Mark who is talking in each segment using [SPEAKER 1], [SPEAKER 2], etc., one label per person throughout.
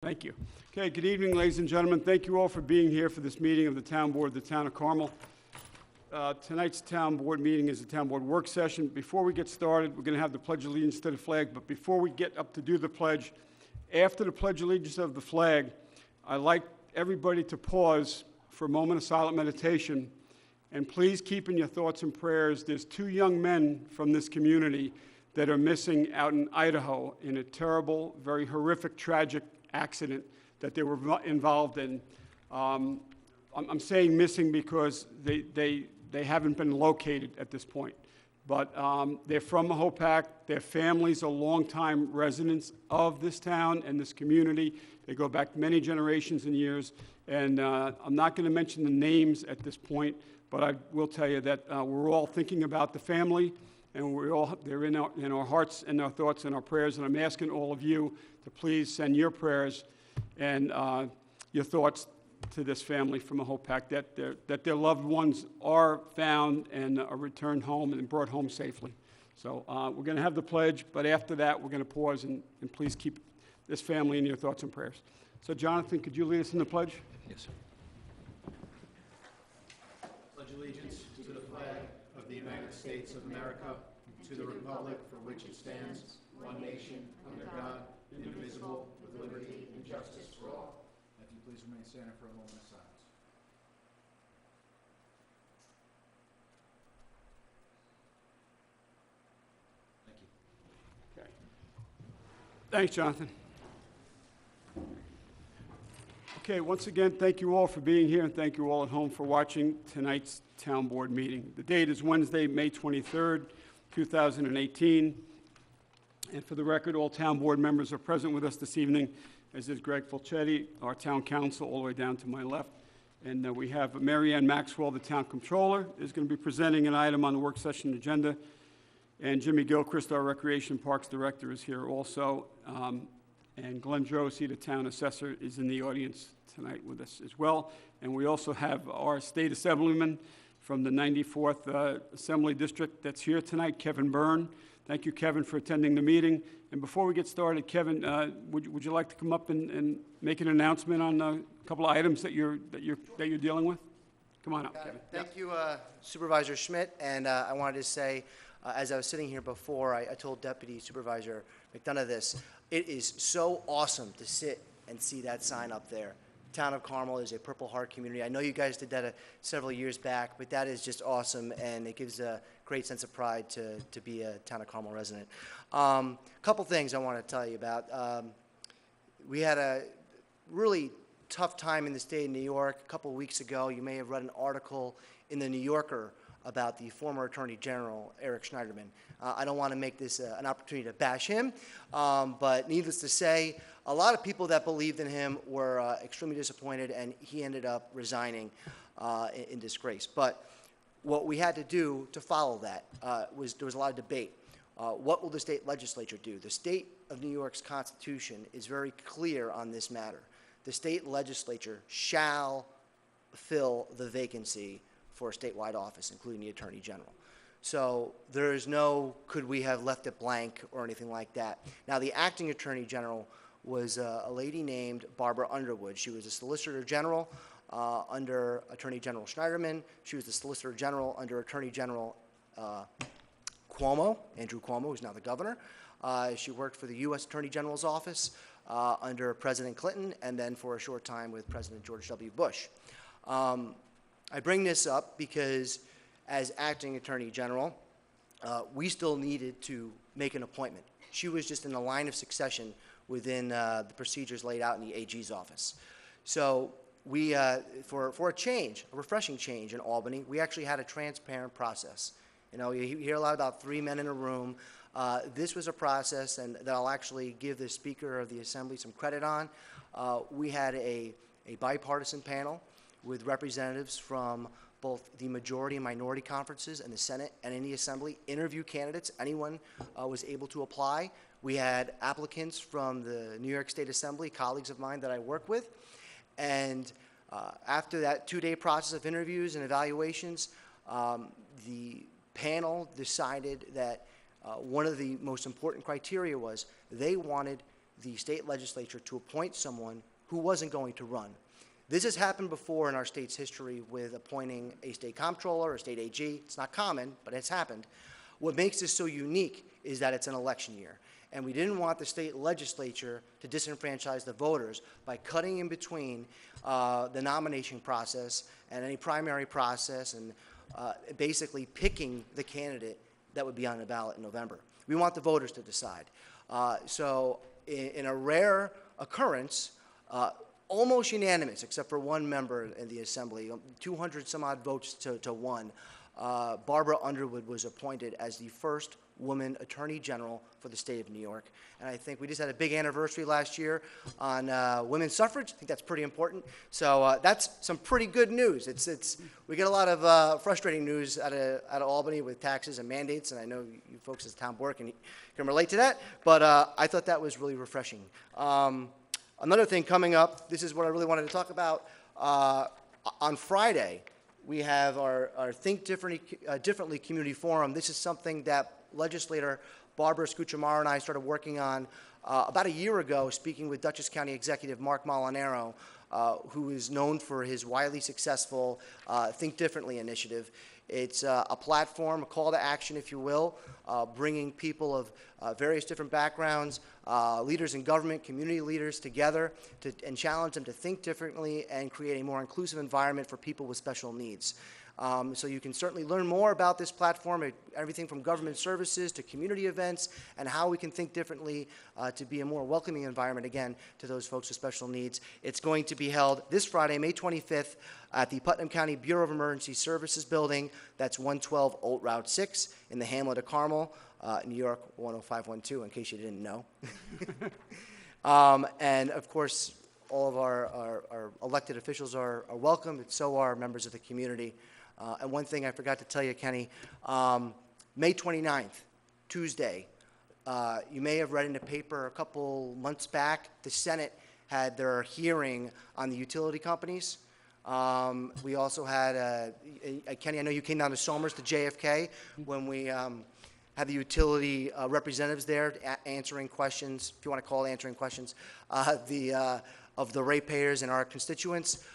[SPEAKER 1] Thank you. Okay, good evening, ladies and gentlemen. Thank you all for being here for this meeting of the Town Board of the Town of Carmel. Tonight's Town Board meeting is a Town Board work session. Before we get started, we're going to have the Pledge of Allegiance to the flag, but before we get up to do the pledge, after the Pledge of Allegiance of the flag, I'd like everybody to pause for a moment of silent meditation, and please keep in your thoughts and prayers, there's 2 young men from this community that are missing out in Idaho in a terrible, very horrific, tragic accident that they were involved in. I'm saying missing because they haven't been located at this point. But they're from Mahopac. Their families are longtime residents of this town and this community. They go back many generations and years. And I'm not going to mention the names at this point, but I will tell you that we're all thinking about the family, and they're in our hearts and our thoughts and our prayers. And I'm asking all of you to please send your prayers and your thoughts to this family from Mahopac, that their loved ones are found and are returned home and brought home safely. So we're going to have the pledge, but after that, we're going to pause and please keep this family in your thoughts and prayers. So Jonathan, could you lead us in the pledge?
[SPEAKER 2] Yes, sir. Pledge allegiance to the flag of the United States of America, to the republic for which it stands, one nation, under God, indivisible, with liberty and justice for all. If you please remain standing for a moment of silence. Thank you.
[SPEAKER 1] Okay. Thanks, Jonathan. Okay, once again, thank you all for being here, and thank you all at home for watching tonight's Town Board meeting. The date is Wednesday, May 23rd, 2018. And for the record, all Town Board members are present with us this evening, as is Greg Fulchetti, our Town Council, all the way down to my left. And we have Mary Ann Maxwell, the Town Controller, is going to be presenting an item on the work session agenda. And Jimmy Gilchrist, our Recreation Parks Director, is here also. And Glenn Josie, the Town Assessor, is in the audience tonight with us as well. And we also have our State Assemblyman from the 94th Assembly District that's here tonight, Kevin Byrne. Thank you, Kevin, for attending the meeting. And before we get started, Kevin, would you like to come up and make an announcement on a couple of items that you're dealing with? Come on up, Kevin.
[SPEAKER 3] Thank you, Supervisor Schmidt. And I wanted to say, as I was sitting here before, I told Deputy Supervisor McDonough this. It is so awesome to sit and see that sign up there. Town of Carmel is a Purple Heart community. I know you guys did that several years back, but that is just awesome, and it gives a great sense of pride to be a Town of Carmel resident. Couple things I want to tell you about. We had a really tough time in the state of New York. A couple of weeks ago, you may have read an article in the New Yorker about the former Attorney General, Eric Schneiderman. I don't want to make this an opportunity to bash him, but needless to say, a lot of people that believed in him were extremely disappointed, and he ended up resigning in disgrace. But what we had to do to follow that there was a lot of debate. What will the state legislature do? The state of New York's Constitution is very clear on this matter. The state legislature shall fill the vacancy for a statewide office, including the Attorney General. So there is no, could we have left it blank or anything like that. Now, the acting Attorney General was a lady named Barbara Underwood. She was a Solicitor General under Attorney General Schneiderman. She was the Solicitor General under Attorney General Cuomo, Andrew Cuomo, who's now the governor. She worked for the U.S. Attorney General's office under President Clinton, and then for a short time with President George W. Bush. I bring this up because as acting Attorney General, we still needed to make an appointment. She was just in the line of succession within the procedures laid out in the AG's office. So we, for a change, a refreshing change in Albany, we actually had a transparent process. You know, you hear a lot about 3 men in a room. This was a process, and that I'll actually give the Speaker of the Assembly some credit on. We had a bipartisan panel with representatives from both the majority and minority conferences in the Senate and in the Assembly, interview candidates. Anyone was able to apply. We had applicants from the New York State Assembly, colleagues of mine that I work with. And after that 2-day process of interviews and evaluations, the panel decided that one of the most important criteria was they wanted the state legislature to appoint someone who wasn't going to run. This has happened before in our state's history with appointing a state comptroller or state AG. It's not common, but it's happened. What makes this so unique is that it's an election year. And we didn't want the state legislature to disenfranchise the voters by cutting in between the nomination process and any primary process and basically picking the candidate that would be on the ballot in November. We want the voters to decide. So in a rare occurrence, almost unanimous, except for one member in the Assembly, 200 some odd votes to one, Barbara Underwood was appointed as the first woman Attorney General for the state of New York. And I think we just had a big anniversary last year on women's suffrage. I think that's pretty important. So that's some pretty good news. We get a lot of frustrating news out of Albany with taxes and mandates, and I know you folks as the town board can relate to that, but I thought that was really refreshing. Another thing coming up, this is what I really wanted to talk about. On Friday, we have our Think Differently Community Forum. This is something that legislator Barbara Scucciamaro and I started working on about a year ago, speaking with Dutchess County Executive Mark Molinaro, who is known for his widely successful Think Differently initiative. It's a platform, a call to action, if you will, bringing people of various different backgrounds, leaders in government, community leaders together and challenge them to think differently and create a more inclusive environment for people with special needs. So you can certainly learn more about this platform, everything from government services to community events, and how we can think differently to be a more welcoming environment, again, to those folks with special needs. It's going to be held this Friday, May 25th, at the Putnam County Bureau of Emergency Services building. That's 112 Old Route 6 in the hamlet of Carmel, New York 10512, in case you didn't know. And, of course, all of our elected officials are welcome, and so are members of the community. And one thing I forgot to tell you, Kenny, May 29th, Tuesday, you may have read in the paper a couple months back, the Senate had their hearing on the utility companies. We also had, Kenny, I know you came down to Somers to JFK when we had the utility representatives there answering questions, if you want to call it answering questions, of the ratepayers and our constituents.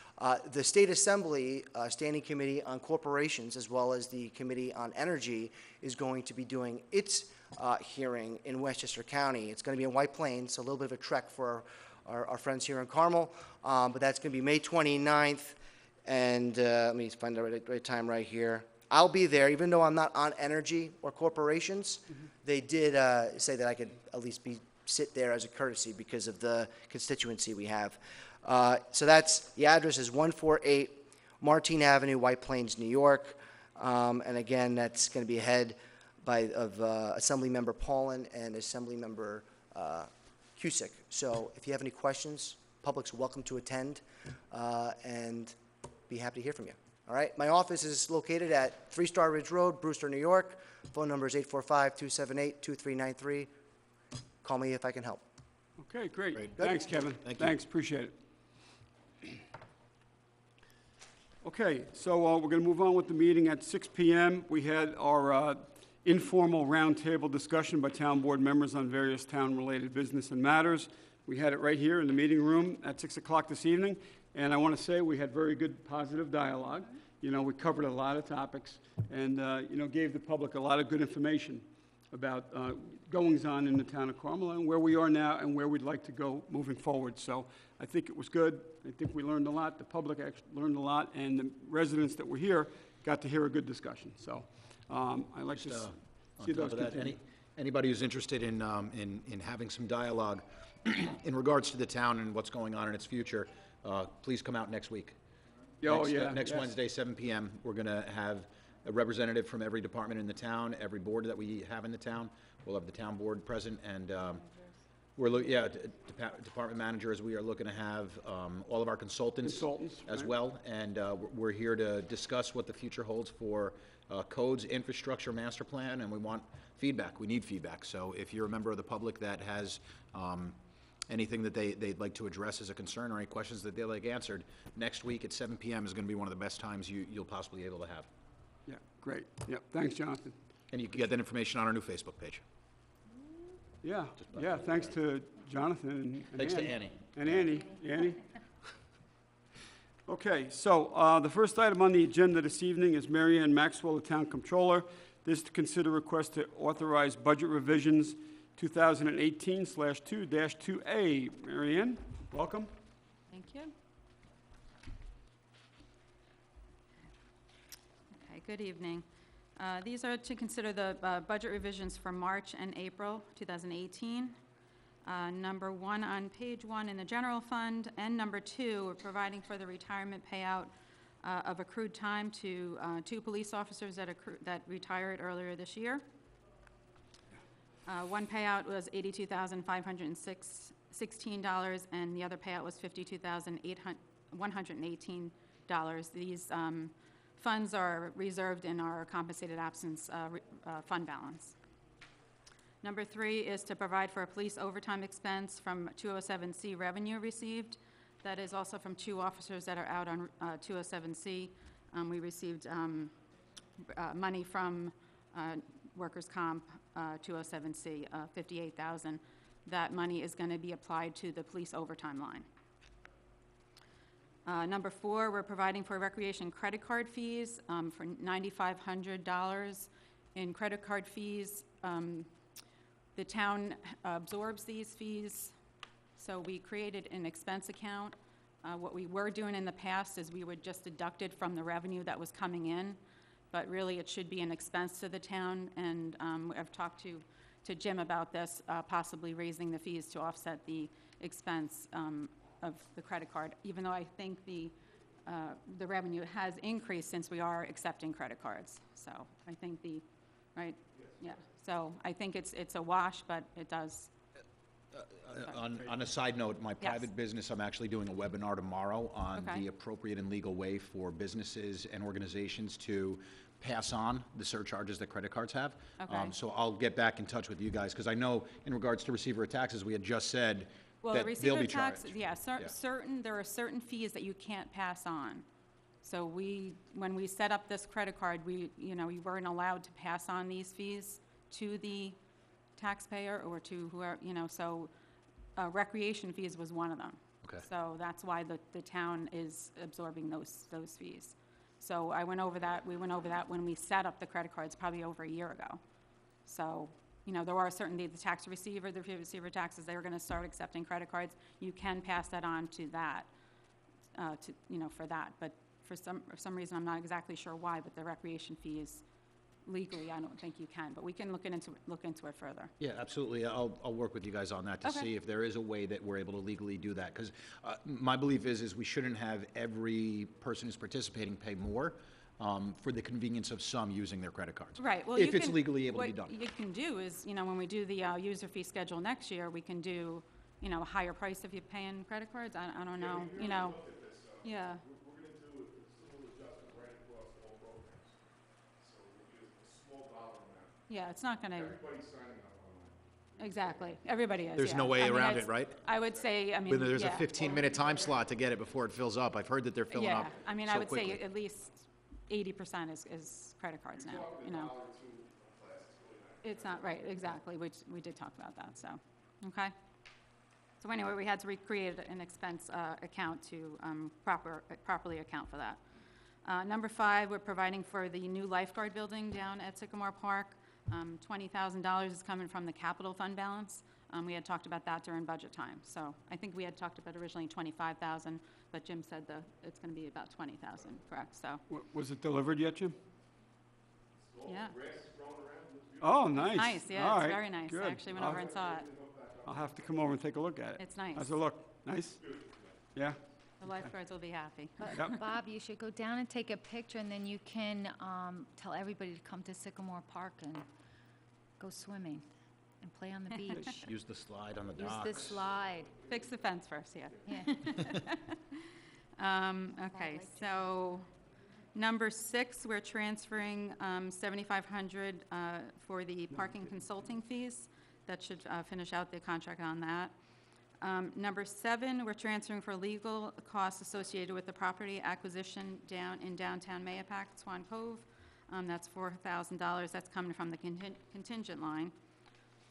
[SPEAKER 3] The State Assembly Standing Committee on Corporations, as well as the Committee on Energy, is going to be doing its hearing in Westchester County. It's going to be in White Plains, so a little bit of a trek for our friends here in Carmel, but that's going to be May 29th, and let me find the right time right here. I'll be there, even though I'm not on energy or corporations. They did say that I could at least sit there as a courtesy because of the constituency we have. So the address is 148 Martine Avenue, White Plains, New York. And again, that's going to be head of Assemblymember Paulin and Assemblymember Cusick. So if you have any questions, public's welcome to attend and be happy to hear from you. All right, my office is located at 3 Star Ridge Road, Brewster, New York. Phone number is 845-278-2393. Call me if I can help.
[SPEAKER 1] Okay, great. Thanks, Kevin. Thanks, appreciate it. Okay, so we're going to move on with the meeting at 6 p.m. We had our informal roundtable discussion by town board members on various town-related business and matters. We had it right here in the meeting room at 6 o'clock this evening, and I want to say we had very good, positive dialogue. You know, we covered a lot of topics and, you know, gave the public a lot of good information about goings-on in the town of Carmel and where we are now and where we'd like to go moving forward. So I think it was good. I think we learned a lot. The public actually learned a lot, and the residents that were here got to hear a good discussion. So I like to see those continue.
[SPEAKER 4] Anybody who's interested in having some dialogue in regards to the town and what's going on in its future, please come out next week. Next Wednesday, 7 p.m., we're going to have a representative from every department in the town, every board that we have in the town. We'll have the town board present, and department managers. We are looking to have all of our consultants as
[SPEAKER 1] right.
[SPEAKER 4] well, and we're here to discuss what the future holds for codes, infrastructure, master plan, and we want feedback. We need feedback. So if you're a member of the public that has anything that they'd like to address as a concern or any questions that they'd like answered, next week at 7 p.m. is going to be one of the best times you'll possibly be able to have.
[SPEAKER 1] Yeah, great. Yeah, thanks, Jonathan.
[SPEAKER 4] And you can get that information on our new Facebook page.
[SPEAKER 1] Yeah, yeah, thanks to Jonathan and
[SPEAKER 4] Thanks to
[SPEAKER 1] Ann.
[SPEAKER 4] Annie.
[SPEAKER 1] And Annie. Okay, so the first item on the agenda this evening is Mary Ann Maxwell, the Town Comptroller. This is to consider request to authorize budget revisions 2018/2-2A. Mary Ann, welcome.
[SPEAKER 5] Thank you. Okay, good evening. These are to consider the budget revisions for March and April 2018. Number 1 on page 1 in the general fund, and number 2, we're providing for the retirement payout of accrued time to 2 police officers that retired earlier this year. One payout was $82,516, and the other payout was $52,118. These funds are reserved in our compensated absence fund balance. Number 3 is to provide for a police overtime expense from 207C revenue received. That is also from 2 officers that are out on 207C. We received money from workers' comp 207C, $58,000. That money is going to be applied to the police overtime line. Number 4, we're providing for recreation credit card fees for $9,500 in credit card fees. The town absorbs these fees, so we created an expense account. What we were doing in the past is we would just deduct it from the revenue that was coming in, but really it should be an expense to the town, and I've talked to Jim about this, possibly raising the fees to offset the expense of the credit card, even though I think the revenue has increased since we are accepting credit cards. So I think right? Yeah. So I think it's a wash, but it does.
[SPEAKER 4] On a side note, my private business, I'm actually doing a webinar tomorrow on the appropriate and legal way for businesses and organizations to pass on the surcharges that credit cards have.
[SPEAKER 5] Okay.
[SPEAKER 4] So I'll get back in touch with you guys, because I know in regards to receiver of taxes, we had just said
[SPEAKER 5] Well,
[SPEAKER 4] that
[SPEAKER 5] the
[SPEAKER 4] they'll
[SPEAKER 5] receiver
[SPEAKER 4] be
[SPEAKER 5] tax,
[SPEAKER 4] charged.
[SPEAKER 5] yeah,
[SPEAKER 4] Yeah.
[SPEAKER 5] there are certain fees that you can't pass on. So when we set up this credit card, we weren't allowed to pass on these fees to the taxpayer or to whoever, so recreation fees was one of them.
[SPEAKER 4] Okay.
[SPEAKER 5] So that's why the town is absorbing those fees. So we went over that when we set up the credit cards probably over a year ago. So, there are certain, the tax receiver, the receiver taxes, they were gonna start accepting credit cards. You can pass that on to that, for that. But for some reason, I'm not exactly sure why, but the recreation fees, legally, I don't think you can, but we can look into it further.
[SPEAKER 4] Yeah, absolutely. I'll work with you guys on that to
[SPEAKER 5] Okay.
[SPEAKER 4] see if there is a way that we're able to legally do that. Because my belief is we shouldn't have every person who's participating pay more for the convenience of some using their credit cards.
[SPEAKER 5] Right, well,
[SPEAKER 4] If it's legally able to be done.
[SPEAKER 5] What you can do is, when we do the user fee schedule next year, we can do, a higher price if you're paying credit cards. I don't know, yeah.
[SPEAKER 6] We're gonna do a similar adjustment right across all programs. So we'll use a small dollar amount.
[SPEAKER 5] Yeah, it's not gonna,
[SPEAKER 6] Everybody's signing up online.
[SPEAKER 5] exactly, everybody is,
[SPEAKER 4] There's
[SPEAKER 5] yeah.
[SPEAKER 4] no way
[SPEAKER 5] I mean,
[SPEAKER 4] around
[SPEAKER 5] it's-
[SPEAKER 4] it, right?
[SPEAKER 5] I would say,
[SPEAKER 4] There's a
[SPEAKER 5] yeah.
[SPEAKER 4] 15-minute time slot to get it before it fills up. I've heard that they're filling up
[SPEAKER 5] Yeah, I
[SPEAKER 4] so
[SPEAKER 5] would say
[SPEAKER 4] quickly.
[SPEAKER 5] at least 80% is credit cards now, It's not, right, exactly, we did talk about that, so, okay. So anyway, we had to recreate an expense account to properly account for that. Number 5, we're providing for the new lifeguard building down at Sycamore Park. $20,000 is coming from the capital fund balance. We had talked about that during budget time. So I think we had talked about originally $25,000, but Jim said it's going to be about $20,000, correct? So,
[SPEAKER 1] Was it delivered yet, Jim?
[SPEAKER 5] yeah.
[SPEAKER 1] Oh, nice.
[SPEAKER 5] Nice, yeah,
[SPEAKER 1] All
[SPEAKER 5] it's
[SPEAKER 1] right,
[SPEAKER 5] very nice. I
[SPEAKER 1] good.
[SPEAKER 5] actually went over and saw it.
[SPEAKER 1] I'll have to come over and take a look at it.
[SPEAKER 5] It's nice.
[SPEAKER 1] How's it look? Nice? Yeah?
[SPEAKER 5] The lifeguards will be happy.
[SPEAKER 1] Yep.
[SPEAKER 7] Bob, you should go down and take a picture, and then you can tell everybody to come to Sycamore Park and go swimming and play on the beach.
[SPEAKER 4] Use the slide on the
[SPEAKER 7] Use
[SPEAKER 4] docks.
[SPEAKER 7] the slide.
[SPEAKER 5] Fix the fence first, yeah.
[SPEAKER 7] Yeah.
[SPEAKER 5] Okay, so number 6, we're transferring $7,500 for the parking consulting fees. That should finish out the contract on that. Number 7, we're transferring for legal costs associated with the property acquisition in downtown Mayapack, Swan Cove. That's $4,000. That's coming from the contingent line.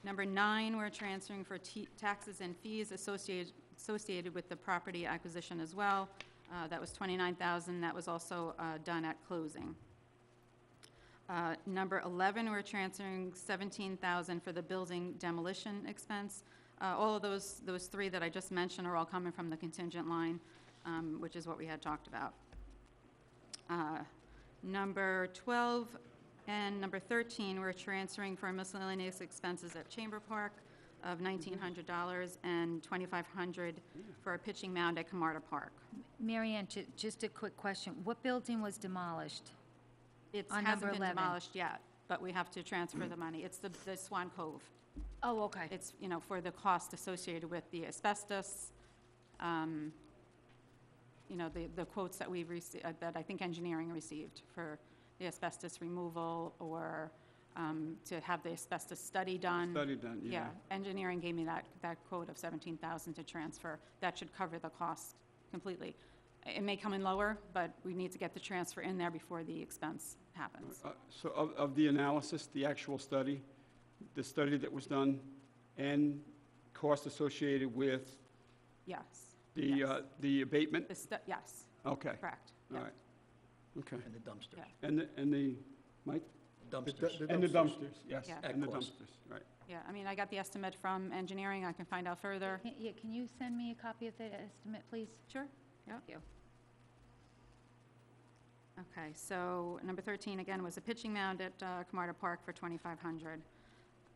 [SPEAKER 5] Number 9, we're transferring for taxes and fees associated with the property acquisition as well. That was $29,000. That was also done at closing. Number 11, we're transferring $17,000 for the building demolition expense. All of those three that I just mentioned are all coming from the contingent line, which is what we had talked about. Number 12 and number 13, we're transferring for miscellaneous expenses at Chamber Park of $1,900 and $2,500 for a pitching mound at Camarda Park.
[SPEAKER 7] Mary Ann, just a quick question. What building was demolished?
[SPEAKER 5] It
[SPEAKER 7] On
[SPEAKER 5] hasn't
[SPEAKER 7] number
[SPEAKER 5] been
[SPEAKER 7] 11.
[SPEAKER 5] demolished yet, but we have to transfer the money. It's the Swan Cove.
[SPEAKER 7] Oh, okay.
[SPEAKER 5] It's, for the cost associated with the asbestos, the quotes that we've received, that I think engineering received for the asbestos removal or to have the asbestos study done.
[SPEAKER 1] Study done, yeah.
[SPEAKER 5] Engineering gave me that quote of $17,000 to transfer. That should cover the cost completely. It may come in lower, but we need to get the transfer in there before the expense happens.
[SPEAKER 1] So of the analysis, the actual study, the study that was done, and cost associated with
[SPEAKER 5] Yes.
[SPEAKER 1] the abatement?
[SPEAKER 5] Yes,
[SPEAKER 1] Okay,
[SPEAKER 5] correct.
[SPEAKER 1] all
[SPEAKER 5] Yeah.
[SPEAKER 1] right. Okay.
[SPEAKER 8] And the dumpsters.
[SPEAKER 5] Yeah.
[SPEAKER 1] And the, Mike?
[SPEAKER 8] Dumpsters.
[SPEAKER 1] And the dumpsters, yes,
[SPEAKER 5] Yeah.
[SPEAKER 1] and the
[SPEAKER 8] At cost.
[SPEAKER 1] dumpsters, right.
[SPEAKER 5] Yeah, I mean, I got the estimate from engineering. I can find out further.
[SPEAKER 7] Yeah, can you send me a copy of that estimate, please?
[SPEAKER 5] Sure, yeah.
[SPEAKER 7] Thank you.
[SPEAKER 5] Okay, so number 13, again, was a pitching mound at Camarda Park for $2,500.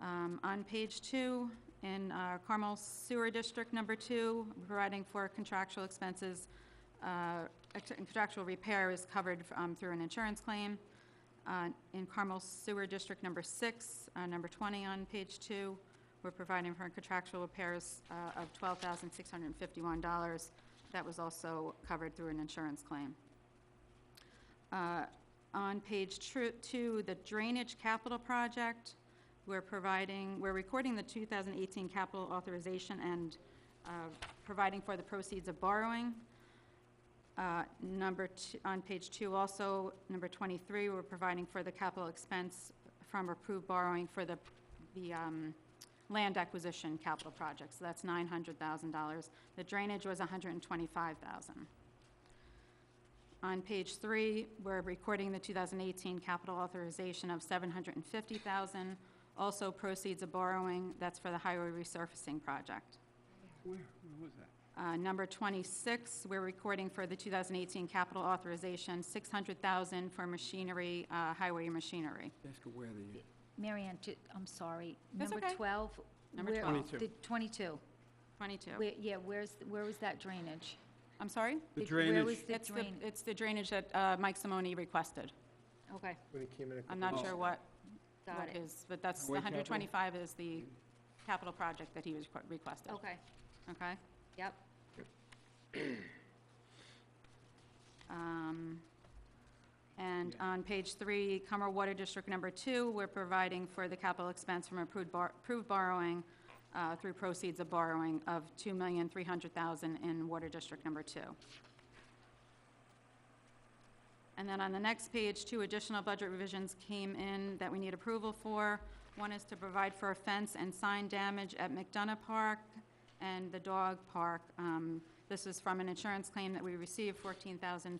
[SPEAKER 5] On page 2, in Carmel Sewer District number 2, we're providing for contractual expenses. Contractual repair is covered through an insurance claim. In Carmel Sewer District number 6, number 20 on page 2, we're providing for contractual repairs of $12,651. That was also covered through an insurance claim. On page 2, the drainage capital project, we're recording the 2018 capital authorization and providing for the proceeds of borrowing. On page 2 also, number 23, we're providing for the capital expense from approved borrowing for the land acquisition capital project. So that's $900,000. The drainage was $125,000. On page 3, we're recording the 2018 capital authorization of $750,000. Also proceeds of borrowing, that's for the highway resurfacing project.
[SPEAKER 1] Where was that?
[SPEAKER 5] Number 26, we're recording for the 2018 capital authorization, $600,000 for machinery, highway machinery.
[SPEAKER 1] Ask her where the,
[SPEAKER 7] Mary Ann, I'm sorry.
[SPEAKER 5] That's
[SPEAKER 7] Number
[SPEAKER 5] okay.
[SPEAKER 7] 12?
[SPEAKER 5] Number
[SPEAKER 7] where-
[SPEAKER 1] 22.
[SPEAKER 7] the 22.
[SPEAKER 5] 22.
[SPEAKER 7] Where was that drainage?
[SPEAKER 5] I'm sorry?
[SPEAKER 1] the
[SPEAKER 7] Where
[SPEAKER 1] drainage.
[SPEAKER 7] was the
[SPEAKER 5] It's
[SPEAKER 7] drain?
[SPEAKER 5] it's the drainage that Mike Simone requested.
[SPEAKER 7] Okay,
[SPEAKER 5] I'm not sure what
[SPEAKER 7] got it.
[SPEAKER 5] is, but that's, the
[SPEAKER 1] Highway capital?
[SPEAKER 5] 125 is the capital project that he was requested.
[SPEAKER 7] Okay,
[SPEAKER 5] Okay?
[SPEAKER 7] yep.
[SPEAKER 5] And on page 3, Cumber Water District number 2, we're providing for the capital expense from approved borrowing through proceeds of borrowing of $2,300,000 in Water District number 2. And then on the next page, 2 additional budget revisions came in that we need approval for. One is to provide for a fence and sign damage at McDonough Park and the dog park. This is from an insurance claim that we received, $45,000.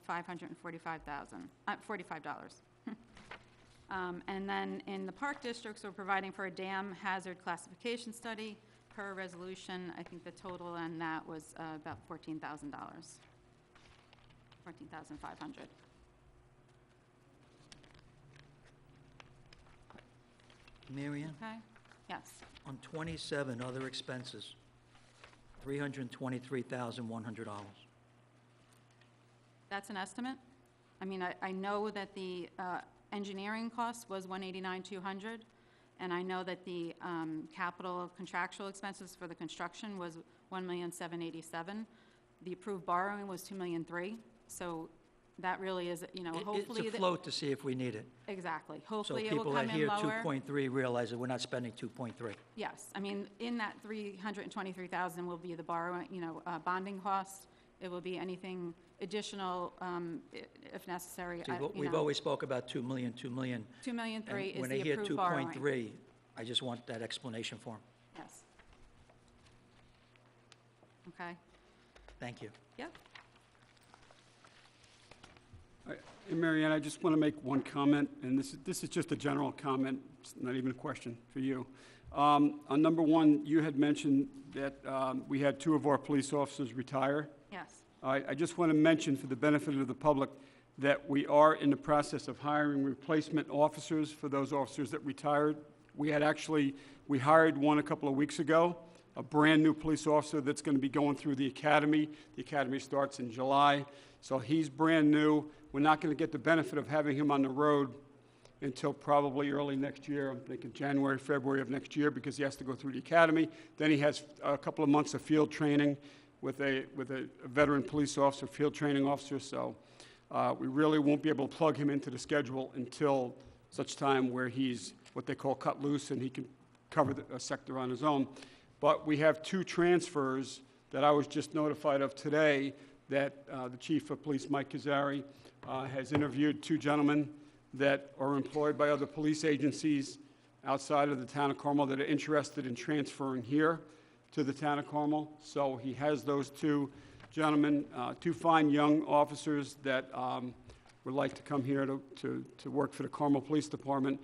[SPEAKER 5] And then in the park districts, we're providing for a dam hazard classification study. Per resolution, I think the total on that was about $14,000. $14,500.
[SPEAKER 8] Mary Ann,
[SPEAKER 5] Okay? Yes.
[SPEAKER 8] on 27 other expenses, $323,100.
[SPEAKER 5] That's an estimate. I mean, I know that the engineering cost was $189,200, and I know that the capital contractual expenses for the construction was $1,787,000. The approved borrowing was $2,300,000, so that really is, hopefully.
[SPEAKER 8] It's a float to see if we need it.
[SPEAKER 5] Exactly.
[SPEAKER 8] So
[SPEAKER 5] Hopefully it will
[SPEAKER 8] people
[SPEAKER 5] come
[SPEAKER 8] that
[SPEAKER 5] in
[SPEAKER 8] hear
[SPEAKER 5] lower.
[SPEAKER 8] 2.3 realize that we're not spending 2.3.
[SPEAKER 5] Yes, I mean, in that $323,000 will be the borrowing, bonding cost. It will be anything additional, if necessary.
[SPEAKER 8] See, we've always spoke about 2 million, 2 million.
[SPEAKER 5] $2,300,000
[SPEAKER 8] And
[SPEAKER 5] is
[SPEAKER 8] when
[SPEAKER 5] the
[SPEAKER 8] I hear
[SPEAKER 5] approved borrowing.
[SPEAKER 8] 2.3, I just want that explanation form.
[SPEAKER 5] Yes. Okay,
[SPEAKER 8] Thank you.
[SPEAKER 5] yep.
[SPEAKER 1] And Mary Ann, I just want to make one comment, and this is just a general comment, it's not even a question for you. On number one, you had mentioned that we had 2 of our police officers retire.
[SPEAKER 5] Yes.
[SPEAKER 1] I just want to mention, for the benefit of the public, that we are in the process of hiring replacement officers for those officers that retired. We hired one a couple of weeks ago, a brand-new police officer that's going to be going through the academy. The academy starts in July, so he's brand new. We're not going to get the benefit of having him on the road until probably early next year. I'm thinking January, February of next year, because he has to go through the academy. Then he has a couple of months of field training with a veteran police officer, field training officer, so we really won't be able to plug him into the schedule until such time where he's what they call cut loose and he can cover a sector on his own. But we have 2 transfers that I was just notified of today that the Chief of Police, Mike Kazari, has interviewed 2 gentlemen that are employed by other police agencies outside of the town of Carmel that are interested in transferring here to the town of Carmel. So he has those 2 gentlemen, 2 fine young officers that would like to come here to work for the Carmel Police Department.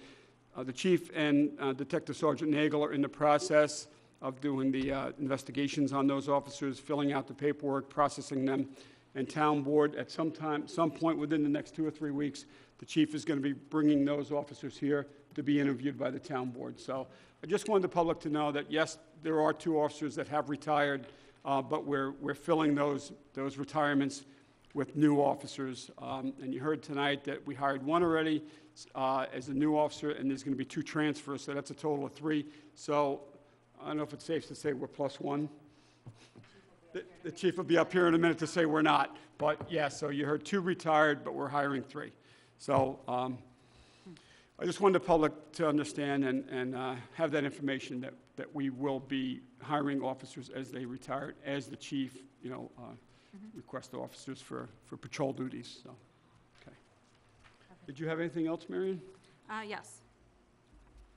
[SPEAKER 1] The chief and Detective Sergeant Nagel are in the process of doing the investigations on those officers, filling out the paperwork, processing them. And town board, at some point within the next 2 or 3 weeks, the chief is going to be bringing those officers here to be interviewed by the town board. So I just wanted the public to know that, yes, there are 2 officers that have retired, but we're filling those retirements with new officers. And you heard tonight that we hired 1 already as a new officer, and there's going to be 2 transfers, so that's a total of 3. So I don't know if it's safe to say we're +1. The chief will be up here in a minute to say we're not. But, yeah, so you heard 2 retired, but we're hiring 3. So I just wanted the public to understand and have that information that we will be hiring officers as they retire, as the chief, request officers for patrol duties, so, okay. Did you have anything else, Marion?
[SPEAKER 5] Yes.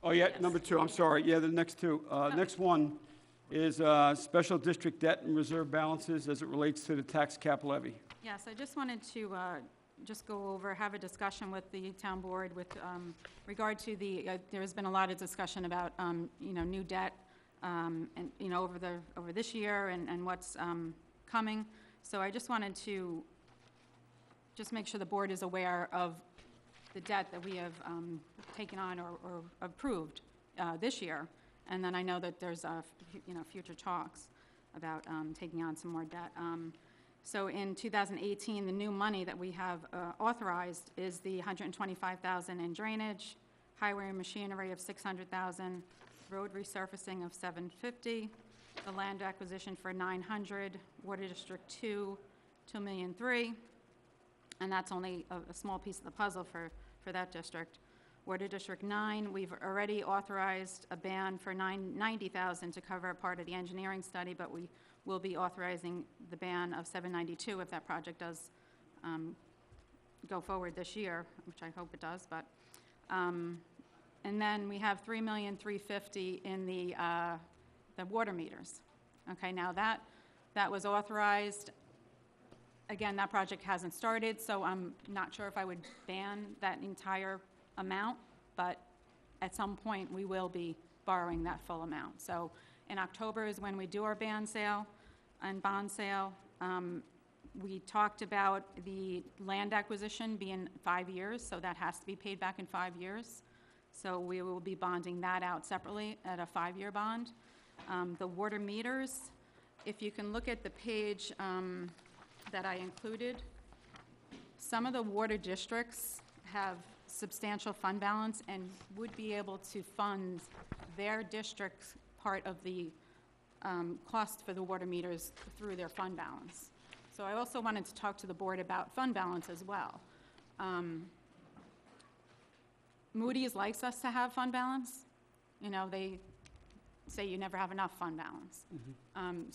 [SPEAKER 1] Oh, yeah,
[SPEAKER 5] Yes.
[SPEAKER 1] number 2, I'm sorry, yeah, the next 2. Next one is special district debt and reserve balances as it relates to the tax cap levy.
[SPEAKER 5] Yes, I just wanted to just go over, have a discussion with the town board with regard to there has been a lot of discussion about, new debt, and, over this year and what's coming. So I just wanted to just make sure the board is aware of the debt that we have taken on or approved this year. And then I know that there's, future talks about taking on some more debt. So in 2018, the new money that we have authorized is the $125,000 in drainage, highway and machinery of $600,000, road resurfacing of $750,000, the land acquisition for $900,000, Water District 2, $2,300,000, and that's only a small piece of the puzzle for that district. Water District 9, we've already authorized a ban for $90,000 to cover a part of the engineering study, but we will be authorizing the ban of $792,000 if that project does go forward this year, which I hope it does. But and then we have $3,350,000 in the water meters. Okay, now that was authorized. Again, that project hasn't started, so I'm not sure if I would ban that entire amount, but at some point, we will be borrowing that full amount. So in October is when we do our band sale and bond sale. We talked about the land acquisition being 5 years, so that has to be paid back in 5 years. So we will be bonding that out separately at a 5-year bond. The water meters, if you can look at the page that I included, some of the water districts have substantial fund balance and would be able to fund their district's part of the cost for the water meters through their fund balance. So I also wanted to talk to the board about fund balance as well. Moody's likes us to have fund balance. They say you never have enough fund balance.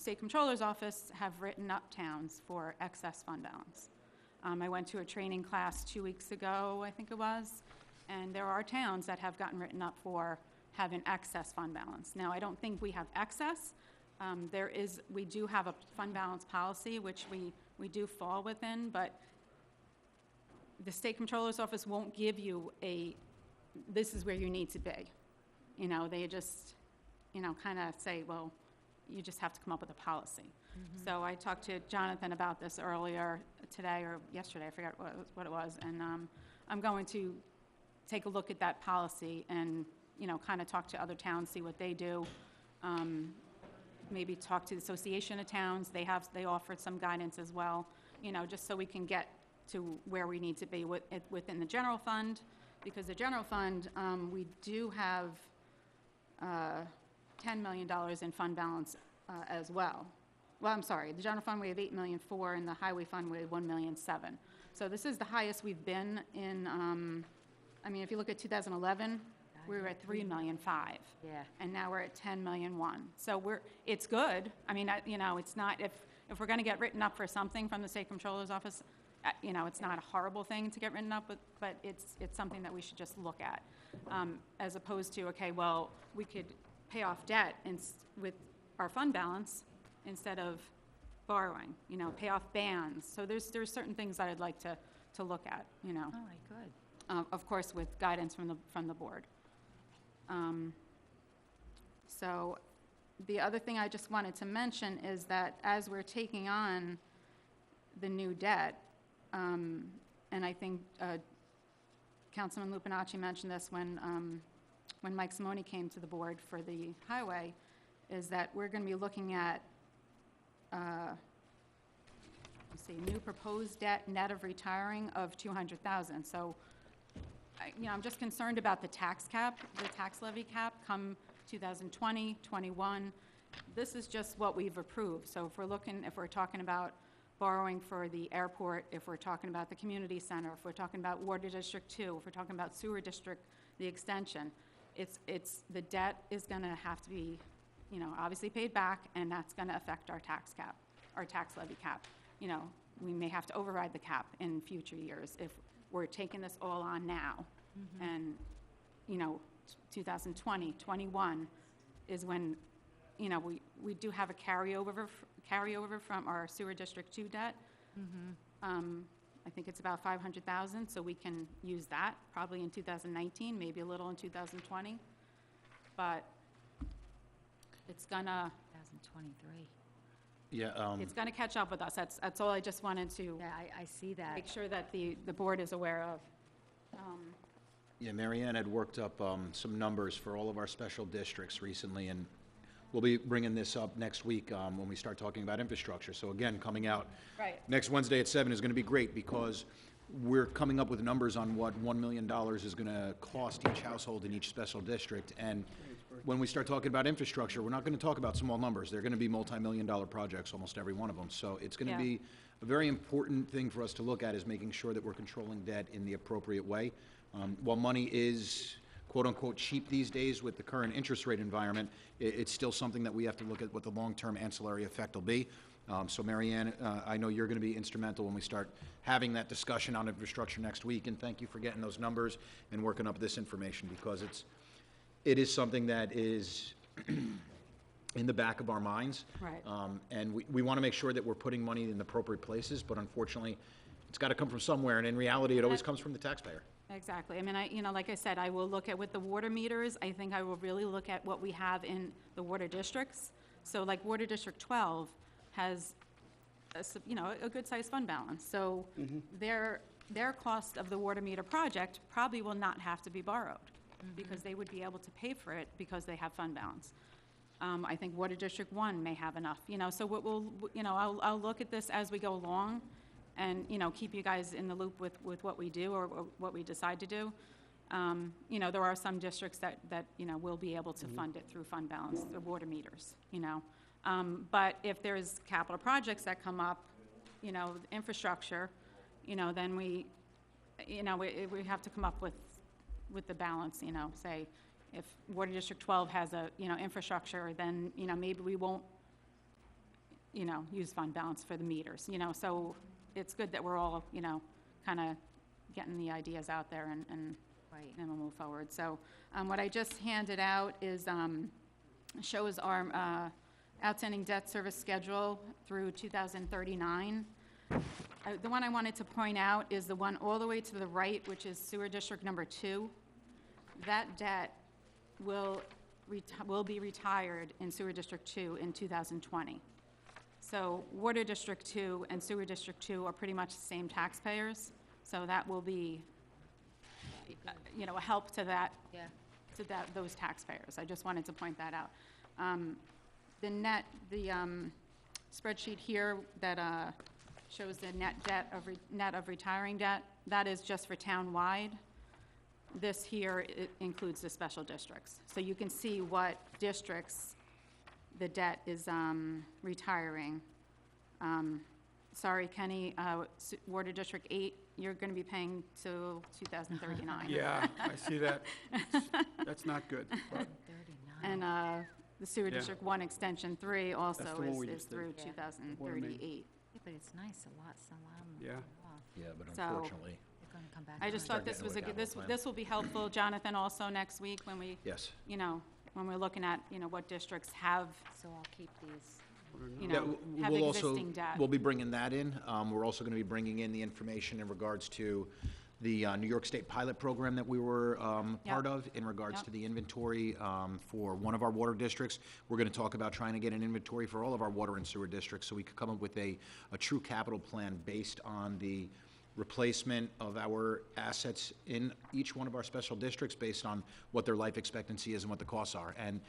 [SPEAKER 5] State Comptroller's Office have written up towns for excess fund balance. I went to a training class 2 weeks ago, I think it was, and there are towns that have gotten written up for have an excess fund balance. Now, I don't think we have excess. We do have a fund balance policy, which we do fall within, but the state comptroller's office won't give you this is where you need to be. You know, they just, kind of say, well, you just have to come up with a policy. So I talked to Jonathan about this earlier today or yesterday, I forgot what it was, and I'm going to take a look at that policy and, kind of talk to other towns, see what they do. Maybe talk to the Association of Towns, they offered some guidance as well, just so we can get to where we need to be within the general fund, because the general fund, we do have $10 million in fund balance as well. Well, I'm sorry, the general fund, we have $8.4 million, and the highway fund, we have $1.7 million. So this is the highest we've been in, if you look at 2011, we were at $3.5 million.
[SPEAKER 7] Yeah.
[SPEAKER 5] And now we're at $10.1 million. So it's good. It's not, if we're gonna get written up for something from the state comptroller's office, it's not a horrible thing to get written up, but it's something that we should just look at. As opposed to, okay, well, we could pay off debt with our fund balance instead of borrowing, pay off bands. So there's certain things that I'd like to look at,
[SPEAKER 7] All right, good.
[SPEAKER 5] of course, with guidance from the board. So the other thing I just wanted to mention is that as we're taking on the new debt, and I think Councilman Lupinacci mentioned this when Mike Simone came to the board for the highway, is that we're going to be looking at, new proposed debt net of retiring of $200,000. So, I'm just concerned about the tax cap, the tax levy cap come 2020, 21. This is just what we've approved. So if we're talking about borrowing for the airport, if we're talking about the community center, if we're talking about Water District 2, if we're talking about Sewer District, the extension, the debt is gonna have to be, obviously paid back, and that's gonna affect our tax cap, our tax levy cap. We may have to override the cap in future years if we're taking this all on now. And, 2020, 21 is when, we do have a carryover from our Sewer District 2 debt. I think it's about $500,000, so we can use that probably in 2019, maybe a little in 2020. But it's gonna,
[SPEAKER 7] 2023.
[SPEAKER 4] Yeah,
[SPEAKER 5] it's gonna catch up with us. That's all I just wanted to
[SPEAKER 7] Yeah, I see that.
[SPEAKER 5] make sure that the board is aware of.
[SPEAKER 4] yeah, Mary Ann had worked up some numbers for all of our special districts recently, and we'll be bringing this up next week when we start talking about infrastructure. So again, coming out
[SPEAKER 5] Right.
[SPEAKER 4] next Wednesday at 7 is going to be great, because we're coming up with numbers on what $1 million is going to cost each household in each special district. And when we start talking about infrastructure, we're not going to talk about small numbers. They're going to be multi-million-dollar projects, almost every one of them. So it's going to
[SPEAKER 5] Yeah.
[SPEAKER 4] be a very important thing for us to look at, is making sure that we're controlling debt in the appropriate way. While money is quote-unquote cheap these days with the current interest rate environment, it's still something that we have to look at what the long-term ancillary effect will be. So Mary Ann, I know you're going to be instrumental when we start having that discussion on infrastructure next week, and thank you for getting those numbers and working up this information, because it is something that is in the back of our minds.
[SPEAKER 5] Right.
[SPEAKER 4] And we want to make sure that we're putting money in the appropriate places, but unfortunately, it's got to come from somewhere, and in reality, it always comes from the taxpayer.
[SPEAKER 5] Exactly. Like I said, I will look at with the water meters. I think I will really look at what we have in the water districts. So like Water District 12 has, a good-sized fund balance. So their cost of the water meter project probably will not have to be borrowed, because they would be able to pay for it because they have fund balance. I think Water District 1 may have enough, so I'll look at this as we go along, and, keep you guys in the loop with what we do or what we decide to do. There are some districts that will be able to fund it through fund balance, the water meters, But if there's capital projects that come up, infrastructure, then we have to come up with the balance, say, if Water District 12 has a, infrastructure, then, maybe we won't, use fund balance for the meters, so it's good that we're all, kind of getting the ideas out there and
[SPEAKER 7] Right.
[SPEAKER 5] And we'll move forward. So what I just handed out is, shows our outstanding debt service schedule through 2039. The one I wanted to point out is the one all the way to the right, which is Sewer District Number 2. That debt will be retired in Sewer District 2 in 2020. So Water District 2 and Sewer District 2 are pretty much the same taxpayers, so that will be, a help to that,
[SPEAKER 7] Yeah.
[SPEAKER 5] those taxpayers. I just wanted to point that out. The spreadsheet here that shows the net of retiring debt, that is just for town-wide. This here, it includes the special districts. So you can see what districts the debt is retiring. Sorry, Kenny, Water District 8, you're going to be paying till 2039.
[SPEAKER 1] Yeah, I see that. That's not good. But
[SPEAKER 7] 39.
[SPEAKER 5] And the Sewer
[SPEAKER 1] Yeah.
[SPEAKER 5] District 1 Extension 3
[SPEAKER 1] That's
[SPEAKER 5] also
[SPEAKER 1] the one we
[SPEAKER 5] is
[SPEAKER 1] just did.
[SPEAKER 5] through
[SPEAKER 7] Yeah.
[SPEAKER 5] 2038.
[SPEAKER 7] Yeah, but it's nice, a lot, a lot of them
[SPEAKER 1] Yeah.
[SPEAKER 7] are off.
[SPEAKER 4] Yeah, but
[SPEAKER 5] So-
[SPEAKER 4] unfortunately,
[SPEAKER 7] They're gonna come back
[SPEAKER 5] I just
[SPEAKER 7] on.
[SPEAKER 5] thought this
[SPEAKER 4] getting
[SPEAKER 5] was
[SPEAKER 4] into
[SPEAKER 5] a
[SPEAKER 4] a
[SPEAKER 5] good, this
[SPEAKER 4] capital plan.
[SPEAKER 5] this will be helpful, Jonathan, also next week when we,
[SPEAKER 4] yes.
[SPEAKER 5] when we're looking at, what districts have,
[SPEAKER 7] So I'll keep these.
[SPEAKER 4] Yeah,
[SPEAKER 5] have
[SPEAKER 4] we'll also,
[SPEAKER 5] existing debt.
[SPEAKER 4] we'll be bringing that in. We're also going to be bringing in the information in regards to the New York State pilot program that we were part of in regards
[SPEAKER 5] Yep.
[SPEAKER 4] to the inventory for one of our water districts. We're going to talk about trying to get an inventory for all of our water and sewer districts so we could come up with a true capital plan based on the replacement of our assets in each one of our special districts based on what their life expectancy is and what the costs are. And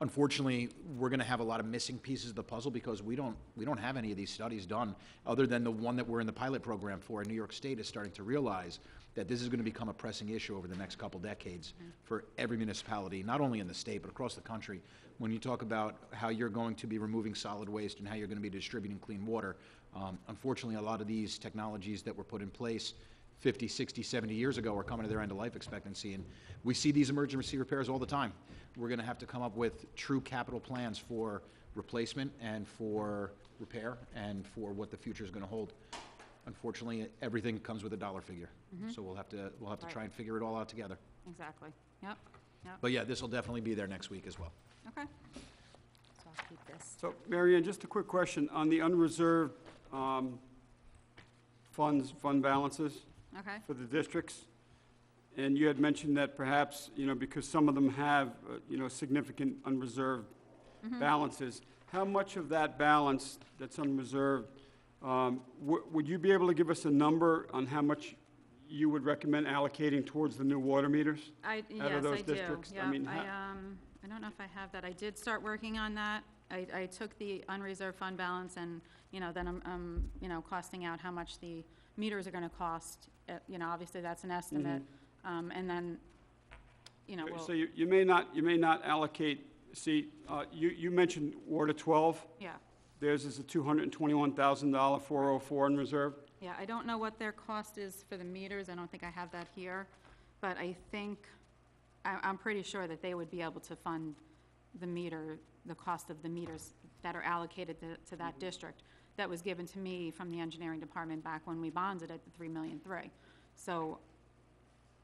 [SPEAKER 4] unfortunately, we're going to have a lot of missing pieces of the puzzle because we don't have any of these studies done, other than the one that we're in the pilot program for. And New York State is starting to realize that this is going to become a pressing issue over the next couple decades for every municipality, not only in the state, but across the country. When you talk about how you're going to be removing solid waste and how you're going to be distributing clean water, unfortunately, a lot of these technologies that were put in place 50, 60, 70 years ago are coming to their end of life expectancy. And we see these emergency repairs all the time. We're going to have to come up with true capital plans for replacement and for repair and for what the future is going to hold. Unfortunately, everything comes with a dollar figure. So we'll have to
[SPEAKER 5] Right.
[SPEAKER 4] try and figure it all out together.
[SPEAKER 5] Exactly. Yep.
[SPEAKER 4] But yeah, this will definitely be there next week as well.
[SPEAKER 5] Okay.
[SPEAKER 7] So I'll keep this.
[SPEAKER 1] So, Mary Ann, just a quick question. On the unreserved fund balances
[SPEAKER 5] Okay.
[SPEAKER 1] for the districts, and you had mentioned that perhaps, because some of them have, significant unreserved balances, how much of that balance that's unreserved, would you be able to give us a number on how much you would recommend allocating towards the new water meters?
[SPEAKER 5] Yes, I
[SPEAKER 1] those
[SPEAKER 5] do.
[SPEAKER 1] districts? I
[SPEAKER 5] Yeah,
[SPEAKER 1] mean,
[SPEAKER 5] I don't know if I have that. I did start working on that. I took the unreserved fund balance and, then I'm, costing out how much the meters are gonna cost. Obviously, that's an estimate. And then, we'll,
[SPEAKER 1] So you may not allocate, see, you mentioned Water 12.
[SPEAKER 5] yeah.
[SPEAKER 1] Theirs is a $221,000 404 in reserve.
[SPEAKER 5] Yeah, I don't know what their cost is for the meters. I don't think I have that here. But I think, I'm pretty sure that they would be able to fund the cost of the meters that are allocated to that district. That was given to me from the engineering department back when we bonded at the $3.3 million. So,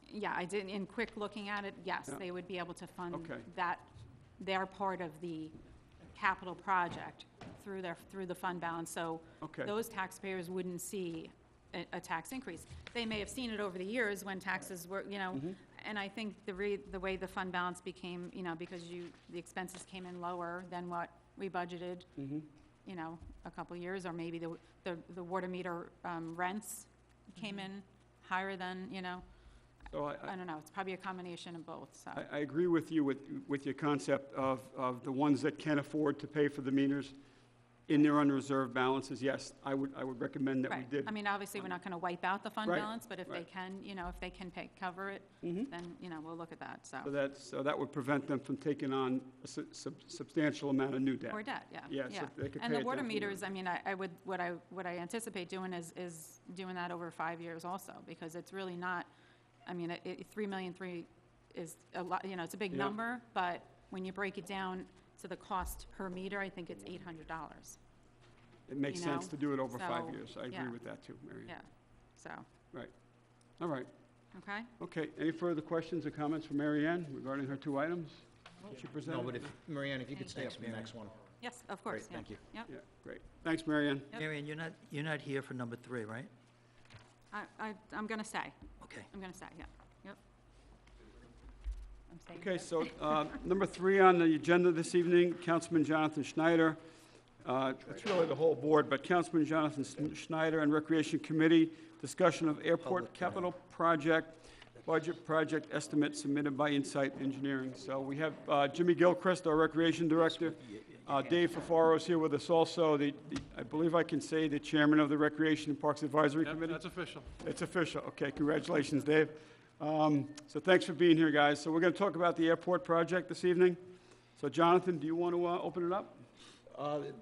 [SPEAKER 5] yeah, I did, in quick looking at it, yes,
[SPEAKER 1] Yeah.
[SPEAKER 5] they would be able to fund
[SPEAKER 1] Okay.
[SPEAKER 5] their part of the capital project through the fund balance. So
[SPEAKER 1] Okay.
[SPEAKER 5] those taxpayers wouldn't see a tax increase. They may have seen it over the years when taxes were, and I think the way the fund balance became, because the expenses came in lower than what we budgeted, a couple years, or maybe the water meter rents came in higher than,
[SPEAKER 1] So
[SPEAKER 5] I don't know, it's probably a combination of both, so.
[SPEAKER 1] I agree with you with your concept of the ones that can afford to pay for the meters in their unreserved balances. Yes, I would recommend that we
[SPEAKER 5] Right.
[SPEAKER 1] did.
[SPEAKER 5] I mean, obviously, we're not going to wipe out the fund
[SPEAKER 1] Right,
[SPEAKER 5] balance, but if they
[SPEAKER 1] right.
[SPEAKER 5] can, if they can cover it, then, we'll look at that, so.
[SPEAKER 1] So that would prevent them from taking on a substantial amount of new debt.
[SPEAKER 5] Or debt, yeah.
[SPEAKER 1] Yeah, so they could
[SPEAKER 5] And
[SPEAKER 1] pay
[SPEAKER 5] the
[SPEAKER 1] it
[SPEAKER 5] water
[SPEAKER 1] down.
[SPEAKER 5] meters, I mean, what I anticipate doing is doing that over 5 years also, because it's really not, I mean, $3.3 million is a lot, it's a big
[SPEAKER 1] Yeah.
[SPEAKER 5] number, but when you break it down to the cost per meter, I think it's $800.
[SPEAKER 1] It makes sense to do it over 5
[SPEAKER 5] so,
[SPEAKER 1] years. I
[SPEAKER 5] yeah.
[SPEAKER 1] agree with that too, Mary Ann.
[SPEAKER 5] Yeah, so,
[SPEAKER 1] Right. All right.
[SPEAKER 5] okay?
[SPEAKER 1] Okay, any further questions or comments from Mary Ann regarding her 2 items she presented?
[SPEAKER 4] No, but if, Mary Ann, if you could stay up
[SPEAKER 8] Thanks,
[SPEAKER 4] for the
[SPEAKER 8] Mary.
[SPEAKER 4] next one.
[SPEAKER 5] Yes, of course,
[SPEAKER 4] Great,
[SPEAKER 5] yeah.
[SPEAKER 4] thank you.
[SPEAKER 5] Yep.
[SPEAKER 1] Yeah, great. Thanks, Mary Ann.
[SPEAKER 5] Yep.
[SPEAKER 8] Marion, you're not here for number 3, right?
[SPEAKER 5] I'm gonna say,
[SPEAKER 8] Okay.
[SPEAKER 5] I'm gonna say, yeah, yep. I'm saying
[SPEAKER 1] Okay,
[SPEAKER 5] yes.
[SPEAKER 1] so number 3 on the agenda this evening, Councilman Jonathan Schneider. It's really the whole board, but Councilman Jonathan Schneider and Recreation Committee, discussion of airport capital project, budget project estimate submitted by Insight Engineering. So we have Jimmy Gilchrist, our Recreation Director. Dave Fafaro is here with us also. I believe I can say the chairman of the Recreation and Parks Advisory Committee.
[SPEAKER 6] That's official.
[SPEAKER 1] It's official. Okay, congratulations, Dave. So thanks for being here, guys. So we're going to talk about the airport project this evening. So Jonathan, do you want to open it up?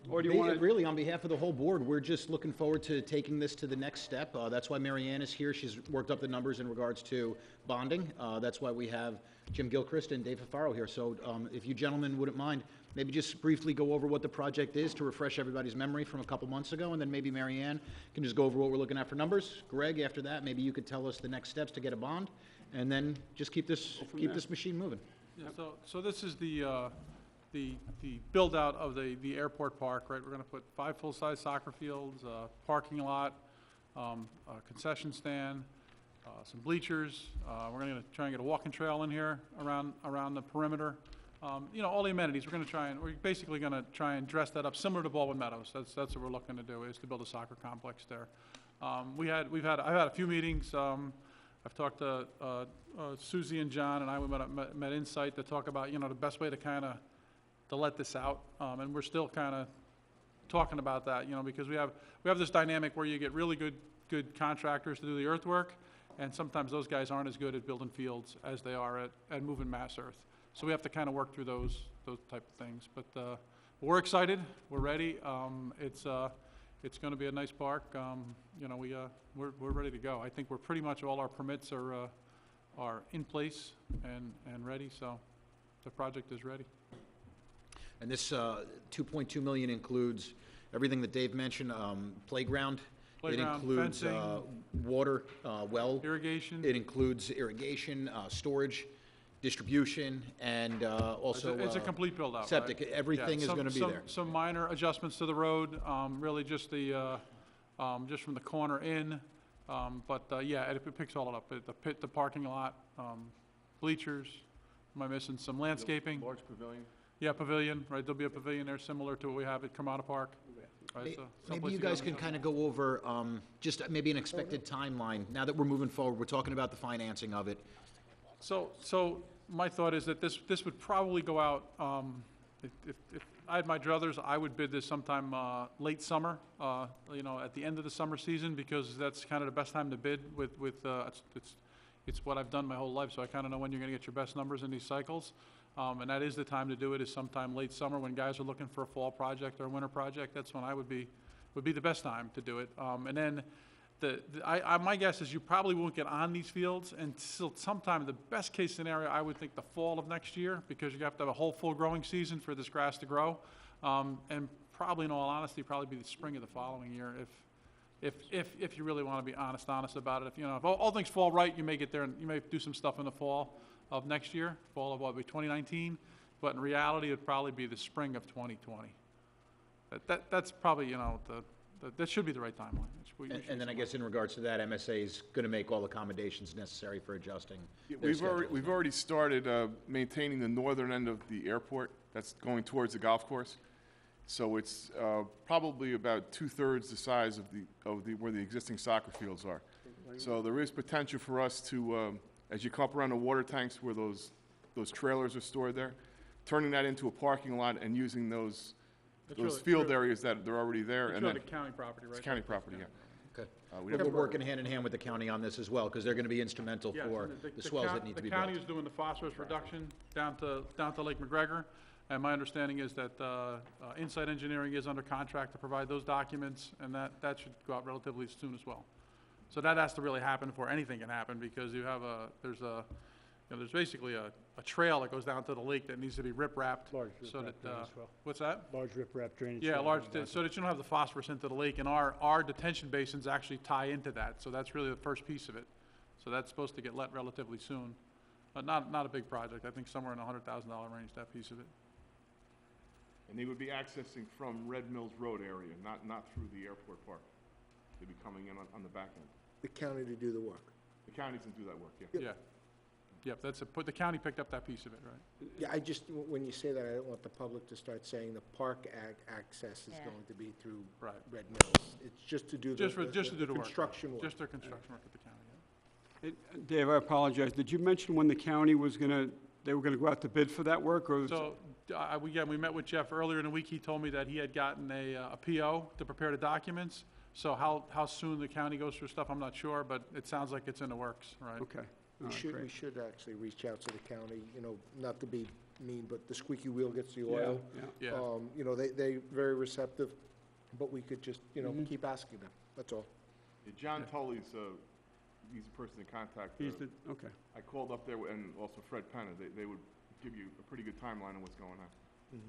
[SPEAKER 1] Or do you want to?
[SPEAKER 4] Really, on behalf of the whole board, we're just looking forward to taking this to the next step. That's why Mary Ann is here. She's worked up the numbers in regards to bonding. That's why we have Jim Gilchrist and Dave Fafaro here. So if you gentlemen wouldn't mind, maybe just briefly go over what the project is to refresh everybody's memory from a couple months ago, and then maybe Mary Ann can just go over what we're looking at for numbers. Greg, after that, maybe you could tell us the next steps to get a bond, and then just keep this machine moving.
[SPEAKER 6] Yeah, so this is the build-out of the airport park, right? We're gonna put 5 full-size soccer fields, parking lot, a concession stand, some bleachers. We're gonna try and get a walking trail in here around the perimeter. All the amenities. We're basically gonna try and dress that up similar to Baldwin Meadows. That's what we're looking to do, is to build a soccer complex there. I've had a few meetings. I've talked to Susie and John, and I met Insight to talk about, the best way to let this out, and we're still kind of talking about that, because we have this dynamic where you get really good contractors to do the earthwork, and sometimes those guys aren't as good at building fields as they are at moving mass earth. So we have to kind of work through those type of things. But we're excited. We're ready. It's going to be a nice park. We're ready to go. I think we're pretty much all our permits are in place and ready. So the project is ready.
[SPEAKER 4] And this $2.2 million includes everything that Dave mentioned, playground. It includes
[SPEAKER 6] fencing,
[SPEAKER 4] water, well.
[SPEAKER 6] irrigation.
[SPEAKER 4] It includes irrigation, storage, distribution, and also
[SPEAKER 6] It's a complete build-out.
[SPEAKER 4] septic.
[SPEAKER 6] Right?
[SPEAKER 4] Everything is going to be there.
[SPEAKER 6] Some minor adjustments to the road, really just just from the corner in. It picks all it up. The pit, the parking lot, bleachers. Am I missing some landscaping? Large pavilion. Yeah, pavilion, right, there'll be a pavilion there similar to what we have at Kamada Park. Right, so
[SPEAKER 4] Maybe
[SPEAKER 6] someplace
[SPEAKER 4] you
[SPEAKER 6] to go.
[SPEAKER 4] guys can kind of go over just maybe an expected timeline. Now that we're moving forward, we're talking about the financing of it.
[SPEAKER 6] So my thought is that this would probably go out, if I had my druthers, I would bid this sometime late summer, at the end of the summer season, because that's kind of the best time to bid it's what I've done my whole life, so I kind of know when you're going to get your best numbers in these cycles. And that is the time to do it, is sometime late summer when guys are looking for a fall project or a winter project. That's when would be the best time to do it. And then my guess is you probably won't get on these fields until sometime, the best case scenario, I would think the fall of next year, because you have to have a whole full growing season for this grass to grow. And probably, in all honesty, probably be the spring of the following year if you really want to be honest about it. If all things fall right, you may get there and you may do some stuff in the fall of next year, fall of 2019, but in reality, it'd probably be the spring of 2020. That's probably, that should be the right timeline.
[SPEAKER 4] And then I guess in regards to that, MSA is going to make all accommodations necessary for adjusting their
[SPEAKER 9] We've already started maintaining the northern end of the airport. That's going towards the golf course. So it's probably about 2/3 the size of where the existing soccer fields are. So there is potential for us to, as you come up around the water tanks where those trailers are stored there, turning that into a parking lot and using those field areas that they're already there.
[SPEAKER 6] It's
[SPEAKER 9] and
[SPEAKER 6] really
[SPEAKER 9] then
[SPEAKER 6] county property, right?
[SPEAKER 9] it's county property, yeah.
[SPEAKER 4] Okay.
[SPEAKER 9] we have
[SPEAKER 4] We're
[SPEAKER 9] to-
[SPEAKER 4] working hand in hand with the county on this as well, because they're going to be instrumental
[SPEAKER 6] Yes,
[SPEAKER 4] for
[SPEAKER 6] and
[SPEAKER 4] the swells that need to be built.
[SPEAKER 6] The county is doing the phosphorus reduction down to Lake McGregor, and my understanding is that Insight Engineering is under contract to provide those documents, and that should go out relatively soon as well. So that has to really happen before anything can happen, because there's basically a trail that goes down to the lake that needs to be rip-wrapped.
[SPEAKER 1] Large
[SPEAKER 6] so
[SPEAKER 1] riprap
[SPEAKER 6] that,
[SPEAKER 1] drainage well.
[SPEAKER 6] What's that?
[SPEAKER 1] Large riprap drainage.
[SPEAKER 6] Yeah,
[SPEAKER 1] well
[SPEAKER 6] large,
[SPEAKER 1] going down.
[SPEAKER 6] so that you don't have the phosphorus into the lake, and our detention basins actually tie into that, so that's really the first piece of it. So that's supposed to get let relatively soon. Not a big project, I think somewhere in the $100,000 range, that piece of it.
[SPEAKER 9] And they would be accessing from Red Mills Road area, not through the airport park. They'd be coming in on the back end.
[SPEAKER 2] The county to do the work.
[SPEAKER 9] The counties can do that work, yeah.
[SPEAKER 6] Yeah. Yep, the county picked up that piece of it, right?
[SPEAKER 2] Yeah, I just, when you say that, I don't want the public to start saying the park access is
[SPEAKER 7] Yeah.
[SPEAKER 2] going to be through
[SPEAKER 6] Right.
[SPEAKER 2] Red Mills. It's just to do
[SPEAKER 6] Just to do the work.
[SPEAKER 2] construction work.
[SPEAKER 6] Just their construction work at the county, yeah.
[SPEAKER 1] Dave, I apologize. Did you mention when the county was they were gonna go out to bid for that work, or?
[SPEAKER 6] So, we met with Jeff earlier in the week. He told me that he had gotten a PO to prepare the documents. So how soon the county goes through stuff, I'm not sure, but it sounds like it's in the works, right?
[SPEAKER 1] Okay. All
[SPEAKER 2] We
[SPEAKER 1] right,
[SPEAKER 2] should,
[SPEAKER 1] great.
[SPEAKER 2] we should actually reach out to the county, you know, not to be mean, but the squeaky wheel gets the oil.
[SPEAKER 1] Yeah.
[SPEAKER 6] Yeah.
[SPEAKER 2] You know, they very receptive, but we could just, you know, keep asking them, that's all.
[SPEAKER 9] Yeah, John Tully's, he's the person to contact.
[SPEAKER 1] He's the, okay.
[SPEAKER 9] I called up there, and also Fred Penna, they would give you a pretty good timeline on what's going on.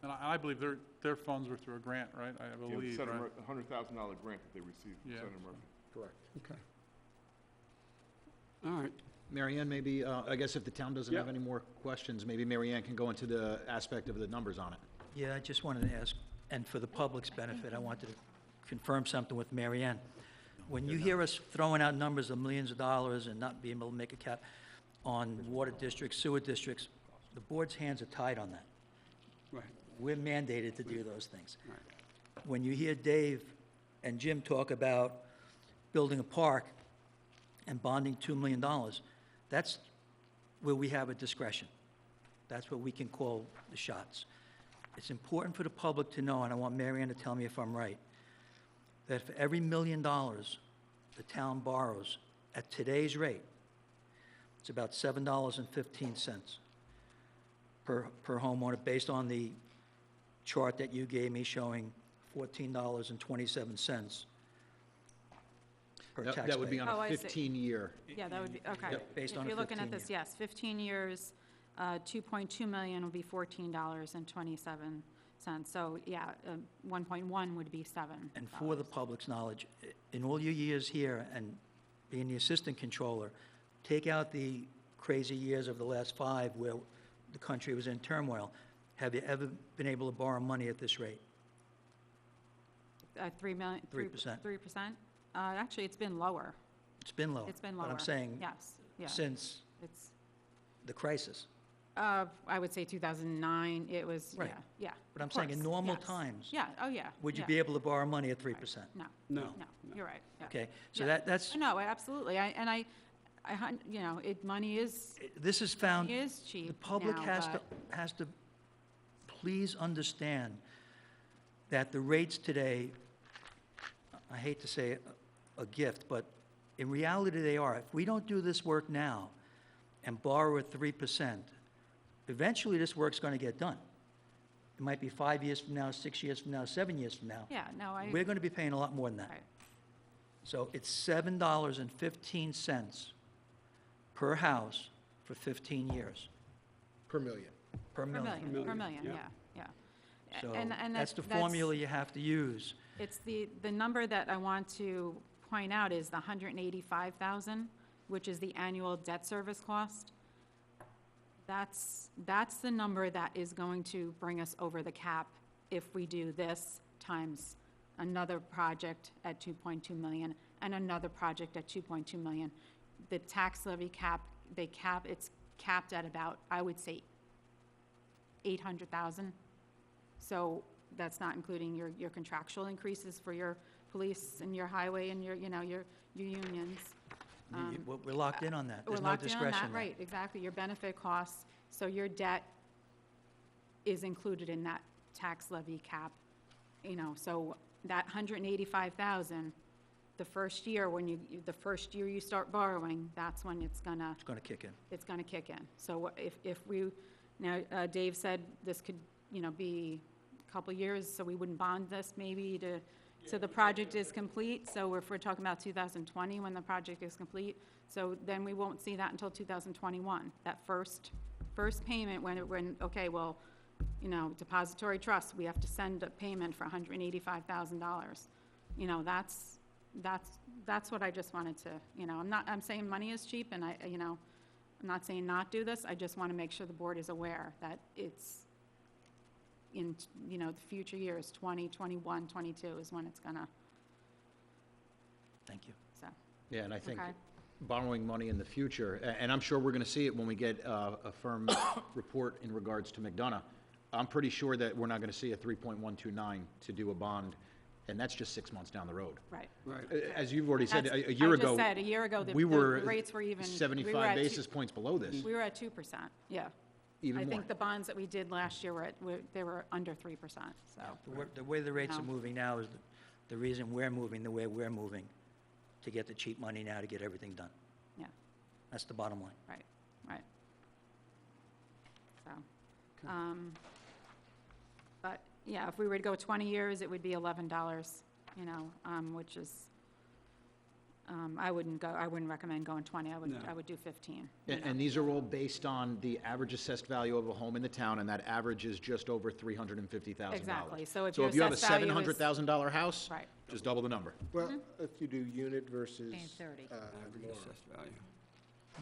[SPEAKER 6] And I believe their funds were through a grant, right? I
[SPEAKER 9] Yeah,
[SPEAKER 6] believe,
[SPEAKER 9] Senator
[SPEAKER 6] right?
[SPEAKER 9] $100,000 grant that they received from
[SPEAKER 6] Yeah.
[SPEAKER 9] Senator Murphy.
[SPEAKER 2] Correct.
[SPEAKER 1] Okay. All right.
[SPEAKER 4] Mary Ann, maybe, I guess if the town doesn't have
[SPEAKER 1] Yeah.
[SPEAKER 4] any more questions, maybe Mary Ann can go into the aspect of the numbers on it.
[SPEAKER 8] Yeah, I just wanted to ask, and for the public's benefit, I wanted to confirm something with Mary Ann. When you hear us throwing out numbers of millions of dollars and not being able to make a cap on water districts, sewer districts, the board's hands are tied on that.
[SPEAKER 1] Right.
[SPEAKER 8] We're mandated to do those things.
[SPEAKER 1] Right.
[SPEAKER 8] When you hear Dave and Jim talk about building a park and bonding $2 million, that's where we have a discretion. That's where we can call the shots. It's important for the public to know, and I want Mary Ann to tell me if I'm right, that for every $1 million the town borrows at today's rate, it's about $7.15 per homeowner, based on the chart that you gave me showing $14.27 per taxpayer.
[SPEAKER 4] That would be on
[SPEAKER 5] Oh,
[SPEAKER 4] a
[SPEAKER 5] I see.
[SPEAKER 4] 15-year.
[SPEAKER 5] Yeah, that would be, okay.
[SPEAKER 8] Yep, based on
[SPEAKER 5] If
[SPEAKER 8] a
[SPEAKER 5] you're looking at
[SPEAKER 8] 15
[SPEAKER 5] this, yes, 15 years, 2.2 million would be $14.27. So, yeah, 1.1 would be $7.
[SPEAKER 8] And for the public's knowledge, in all your years here and being the assistant controller, take out the crazy years of the last 5 where the country was in turmoil. Have you ever been able to borrow money at this rate?
[SPEAKER 5] 3 million?
[SPEAKER 8] 3%.
[SPEAKER 5] 3%? Actually, it's been lower.
[SPEAKER 8] It's been low.
[SPEAKER 5] It's been lower.
[SPEAKER 8] But I'm saying,
[SPEAKER 5] Yes, yeah.
[SPEAKER 8] since
[SPEAKER 5] It's,
[SPEAKER 8] the crisis.
[SPEAKER 5] I would say 2009, it was,
[SPEAKER 8] Right.
[SPEAKER 5] yeah.
[SPEAKER 8] But I'm
[SPEAKER 5] of
[SPEAKER 8] saying in
[SPEAKER 5] course,
[SPEAKER 8] normal
[SPEAKER 5] yes.
[SPEAKER 8] times,
[SPEAKER 5] Yeah, oh, yeah.
[SPEAKER 8] would you
[SPEAKER 5] yeah.
[SPEAKER 8] be able to borrow money at 3%?
[SPEAKER 5] No,
[SPEAKER 1] No.
[SPEAKER 5] no, you're right. yeah.
[SPEAKER 8] Okay, so
[SPEAKER 5] Yeah.
[SPEAKER 8] that's,
[SPEAKER 5] No, absolutely. You know, money is
[SPEAKER 8] this is found,
[SPEAKER 5] cheap
[SPEAKER 8] the public
[SPEAKER 5] now,
[SPEAKER 8] has to please understand that the rates today, I hate to say a gift, but in reality they are. If we don't do this work now and borrow at 3%, eventually this work's going to get done. It might be 5 years from now, 6 years from now, 7 years from now.
[SPEAKER 5] Yeah, no,
[SPEAKER 8] We're going to be paying a lot more than that.
[SPEAKER 5] right.
[SPEAKER 8] So it's $7.15 per house for 15 years,
[SPEAKER 2] Per million.
[SPEAKER 8] per
[SPEAKER 5] Per
[SPEAKER 8] million.
[SPEAKER 5] million, per
[SPEAKER 1] million,
[SPEAKER 5] million,
[SPEAKER 1] yeah.
[SPEAKER 5] yeah, yeah.
[SPEAKER 8] So
[SPEAKER 5] And
[SPEAKER 8] that's the formula you have to use.
[SPEAKER 5] It's the number that I want to point out is the 185,000, which is the annual debt service cost. That's the number that is going to bring us over the cap if we do this times another project at 2.2 million and another project at 2.2 million. The tax levy it's capped at about, I would say, 800,000. So that's not including your contractual increases for your police and your highway and your unions.
[SPEAKER 8] We're locked in on that.
[SPEAKER 5] We're
[SPEAKER 8] There's no
[SPEAKER 5] locked in on
[SPEAKER 8] discretion
[SPEAKER 5] that,
[SPEAKER 8] there.
[SPEAKER 5] right, exactly, your benefit costs, so your debt is included in that tax levy cap, so that 185,000, the first year you start borrowing, that's when it's gonna
[SPEAKER 8] It's going to kick in.
[SPEAKER 5] kick in. So if we, now, Dave said this could, be a couple years, so we wouldn't bond this maybe so the project is complete. So if we're talking about 2020, when the project is complete, so then we won't see that until 2021. That first payment depository trust, we have to send a payment for $185,000. that's what I just wanted to, I'm saying money is cheap, and I'm not saying not do this, I just want to make sure the board is aware that it's in, the future years, 20, 21, 22 is when it's gonna,
[SPEAKER 8] Thank you.
[SPEAKER 5] so,
[SPEAKER 4] Yeah, and I think
[SPEAKER 5] Okay.
[SPEAKER 4] borrowing money in the future, and I'm sure we're going to see it when we get a firm report in regards to McDonough. I'm pretty sure that we're not going to see a 3.129 to do a bond, and that's just 6 months down the road.
[SPEAKER 5] right.
[SPEAKER 1] Right.
[SPEAKER 4] As you've already said,
[SPEAKER 5] That's-
[SPEAKER 4] a year
[SPEAKER 5] I
[SPEAKER 4] ago.
[SPEAKER 5] just said, a year ago, the
[SPEAKER 4] we were
[SPEAKER 5] rates were even. we were
[SPEAKER 4] 75
[SPEAKER 5] at
[SPEAKER 4] basis points below this,
[SPEAKER 5] We were at 2%, yeah.
[SPEAKER 4] even
[SPEAKER 5] I
[SPEAKER 4] more.
[SPEAKER 5] think the bonds that we did last year they were under 3%, so,
[SPEAKER 8] The way the rates are
[SPEAKER 5] No.
[SPEAKER 8] moving now is the reason we're moving the way we're moving, to get the cheap money now to get everything done.
[SPEAKER 5] yeah,
[SPEAKER 8] That's the bottom line.
[SPEAKER 5] right. So, but, yeah, if we were to go 20 years, it would be $11, which is, I wouldn't recommend going 20,
[SPEAKER 1] No.
[SPEAKER 5] I would do 15.
[SPEAKER 4] And these are all based on the average assessed value of a home in the town, and that average is just over $350,000.
[SPEAKER 5] Exactly. So if
[SPEAKER 4] So
[SPEAKER 5] your
[SPEAKER 4] if you have a
[SPEAKER 5] assessed value is-
[SPEAKER 4] $700,000 house,
[SPEAKER 5] Right.
[SPEAKER 4] just double the number.
[SPEAKER 2] Well, if you do unit versus.
[SPEAKER 7] Paying 30.
[SPEAKER 1] Average assessed value.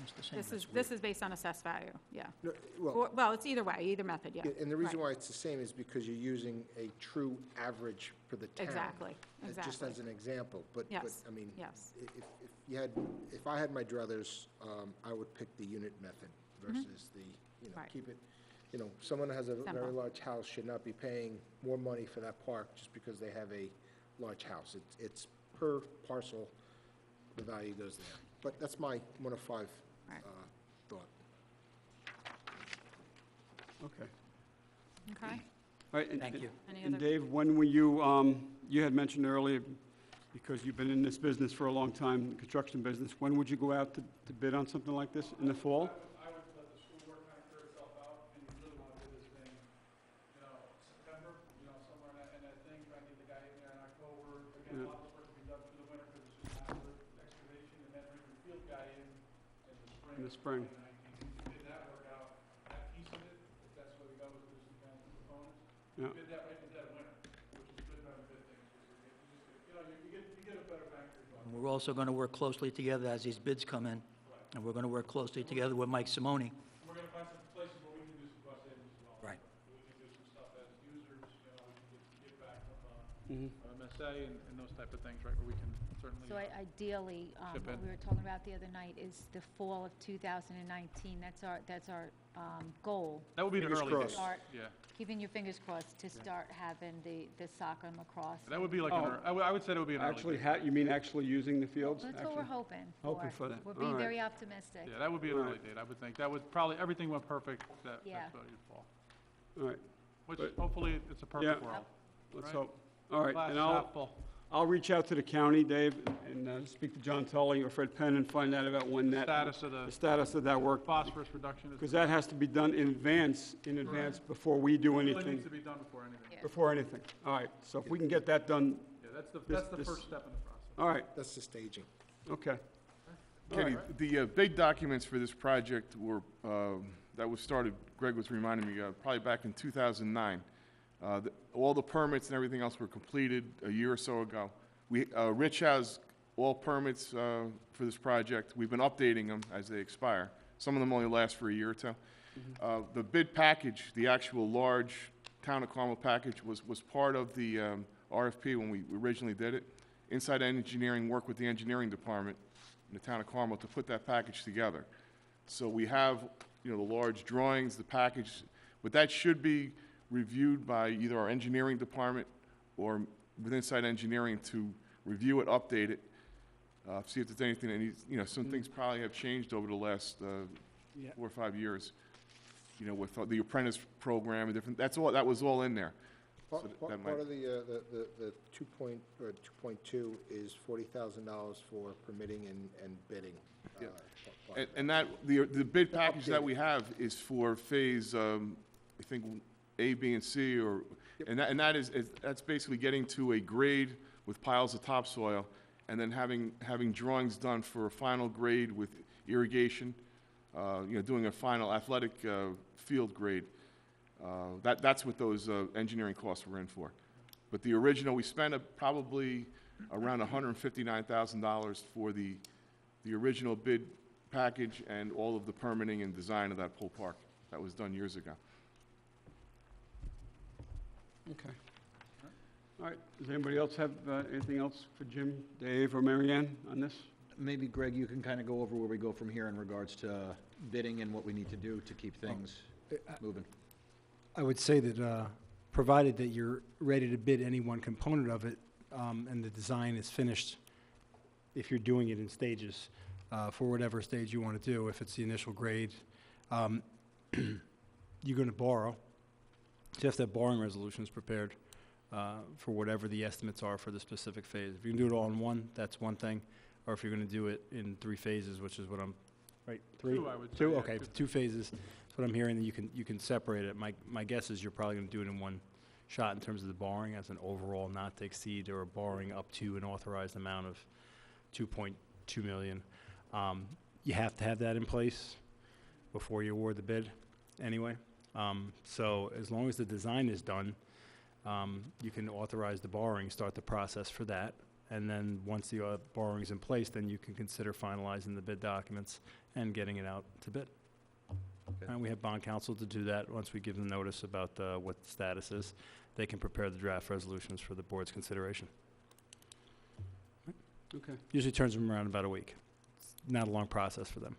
[SPEAKER 8] It's the same.
[SPEAKER 5] This is based on assessed value, yeah.
[SPEAKER 2] No, well,
[SPEAKER 5] Well, it's either way, either method, yeah.
[SPEAKER 2] and the reason
[SPEAKER 5] Right.
[SPEAKER 2] why it's the same is because you're using a true average for the town.
[SPEAKER 5] Exactly,
[SPEAKER 2] Just
[SPEAKER 5] exactly.
[SPEAKER 2] as an example, but,
[SPEAKER 5] Yes,
[SPEAKER 2] I mean,
[SPEAKER 5] yes.
[SPEAKER 2] if I had my druthers, I would pick the unit method versus the,
[SPEAKER 5] Mm-hmm. Right.
[SPEAKER 2] keep it, someone that has a very
[SPEAKER 5] Simple.
[SPEAKER 2] large house should not be paying more money for that park just because they have a large house. It's per parcel, the value goes there. But that's my 1 of 5
[SPEAKER 5] Right.
[SPEAKER 2] thought.
[SPEAKER 1] Okay.
[SPEAKER 5] Okay,
[SPEAKER 1] All right, and-
[SPEAKER 8] Thank you.
[SPEAKER 5] any
[SPEAKER 1] And
[SPEAKER 5] other,
[SPEAKER 1] Dave, when were you, you had mentioned earlier, because you've been in this business for a long time, the construction business, when would you go out to bid on something like this? In the fall?
[SPEAKER 6] I would let the schoolwork kind of clear itself out, and you really want to do this thing, September, somewhere in that, and I think I need the guy in there in October. Again, a lot of this work will be done through the winter because it's just after excavation, and then bring the field guy in the spring.
[SPEAKER 1] In the spring.
[SPEAKER 6] of 2019. We did that work out, that piece of it, if that's where we go with this components.
[SPEAKER 1] Yeah.
[SPEAKER 6] We did that right in the dead of winter, which is good about a good thing. You get a better bang for your buck.
[SPEAKER 8] And we're also going to work closely together as these bids come in, and we're going to work closely together with Mike Simone.
[SPEAKER 6] We're gonna find some places where we can do some cost savings as well.
[SPEAKER 8] Right.
[SPEAKER 6] We can do some stuff as users, we can get back from, MSA and those type of things, right, where we can certainly.
[SPEAKER 7] So ideally,
[SPEAKER 6] Chip
[SPEAKER 7] what
[SPEAKER 6] in.
[SPEAKER 7] we were talking about the other night is the fall of 2019. That's our goal.
[SPEAKER 6] That would be an
[SPEAKER 2] Fingers
[SPEAKER 6] early date,
[SPEAKER 2] crossed.
[SPEAKER 7] Start
[SPEAKER 6] yeah.
[SPEAKER 7] keeping your fingers crossed to start having the soccer and lacrosse.
[SPEAKER 6] That would be like,
[SPEAKER 1] Oh.
[SPEAKER 6] I would say it would be an early
[SPEAKER 1] Actually,
[SPEAKER 6] date.
[SPEAKER 1] you mean actually using the fields?
[SPEAKER 7] That's what we're
[SPEAKER 1] Actually?
[SPEAKER 7] hoping for.
[SPEAKER 1] Hoping for that.
[SPEAKER 7] We're
[SPEAKER 1] All
[SPEAKER 7] being
[SPEAKER 1] right.
[SPEAKER 7] very optimistic.
[SPEAKER 6] Yeah, that would be an
[SPEAKER 1] All
[SPEAKER 6] early
[SPEAKER 1] right.
[SPEAKER 6] date, I would think. That would probably, everything went perfect,
[SPEAKER 7] Yeah.
[SPEAKER 6] that's what you'd fall.
[SPEAKER 1] All right,
[SPEAKER 6] Which,
[SPEAKER 1] But-
[SPEAKER 6] hopefully, it's a perfect
[SPEAKER 1] Yeah.
[SPEAKER 6] world.
[SPEAKER 1] let's
[SPEAKER 6] Right.
[SPEAKER 1] hope. All right,
[SPEAKER 6] Glass
[SPEAKER 1] and
[SPEAKER 6] half full.
[SPEAKER 1] I'll reach out to the county, Dave, and speak to John Tully or Fred Penn and find out about when that.
[SPEAKER 6] Status of
[SPEAKER 1] The
[SPEAKER 6] the
[SPEAKER 1] status of that work,
[SPEAKER 6] phosphorus reduction is.
[SPEAKER 1] because that has to be done in advance, before we do
[SPEAKER 6] Really needs
[SPEAKER 1] anything,
[SPEAKER 6] to be done before anything.
[SPEAKER 7] Yeah.
[SPEAKER 1] before anything. All right, so if we can get that done,
[SPEAKER 6] Yeah, that's the
[SPEAKER 1] this-
[SPEAKER 6] first step in the process.
[SPEAKER 1] all right,
[SPEAKER 2] That's the staging.
[SPEAKER 1] okay.
[SPEAKER 9] Kenny, the big documents for this project were, that was started, Greg was reminding me, probably back in 2009. All the permits and everything else were completed a year or so ago. Rich has all permits for this project. We've been updating them as they expire. Some of them only last for a year or two. The bid package, the actual large Town of Carmel package, was part of the RFP when we originally did it. Inside Engineering worked with the engineering department in the Town of Carmel to put that package together. So we have, the large drawings, the package, but that should be reviewed by either our engineering department or with Inside Engineering to review it, update it, see if there's anything that needs, some things probably have changed over the last 4 or 5 years, with the apprentice program and different, that was all in there. So that might-
[SPEAKER 2] Part of the 2.2 is $40,000 for permitting and bidding.
[SPEAKER 9] Yeah.
[SPEAKER 2] part.
[SPEAKER 9] And that, the bid package that we have is for phase, I think, A, B, and C, and that's basically getting to a grade with piles of topsoil, and then having drawings done for a final grade with irrigation, doing a final athletic field grade. That's what those engineering costs were in for. But the original, we spent probably around $159,000 for the original bid package and all of the permitting and design of that pole park. That was done years ago.
[SPEAKER 1] Okay. All right, does anybody else have anything else for Jim, Dave, or Mary Ann on this?
[SPEAKER 4] Maybe, Greg, you can kind of go over where we go from here in regards to bidding and what we need to do to keep things moving.
[SPEAKER 10] I would say that, provided that you're ready to bid any one component of it, and the design is finished, if you're doing it in stages, for whatever stage you want to do, if it's the initial grade, you're going to borrow. So you have to have borrowing resolutions prepared for whatever the estimates are for the specific phase. If you can do it all in one, that's one thing. Or if you're going to do it in 3 phases, which is what I'm, right, 3?
[SPEAKER 6] 2, I would say,
[SPEAKER 10] 2,
[SPEAKER 6] yeah,
[SPEAKER 10] okay, 2 phases. That's what I'm hearing, that you can separate it. My guess is you're probably going to do it in one shot in terms of the borrowing as an overall not to exceed or borrowing up to an authorized amount of $2.2 million. You have to have that in place before you award the bid anyway. So as long as the design is done, you can authorize the borrowing, start the process for that. And then once the borrowing's in place, then you can consider finalizing the bid documents and getting it out to bid.
[SPEAKER 4] Okay.
[SPEAKER 10] And we have bond counsel to do that. Once we give them notice about what the status is, they can prepare the draft resolutions for the board's consideration.
[SPEAKER 1] Okay,
[SPEAKER 10] Usually turns them around about a week. It's not a long process for them.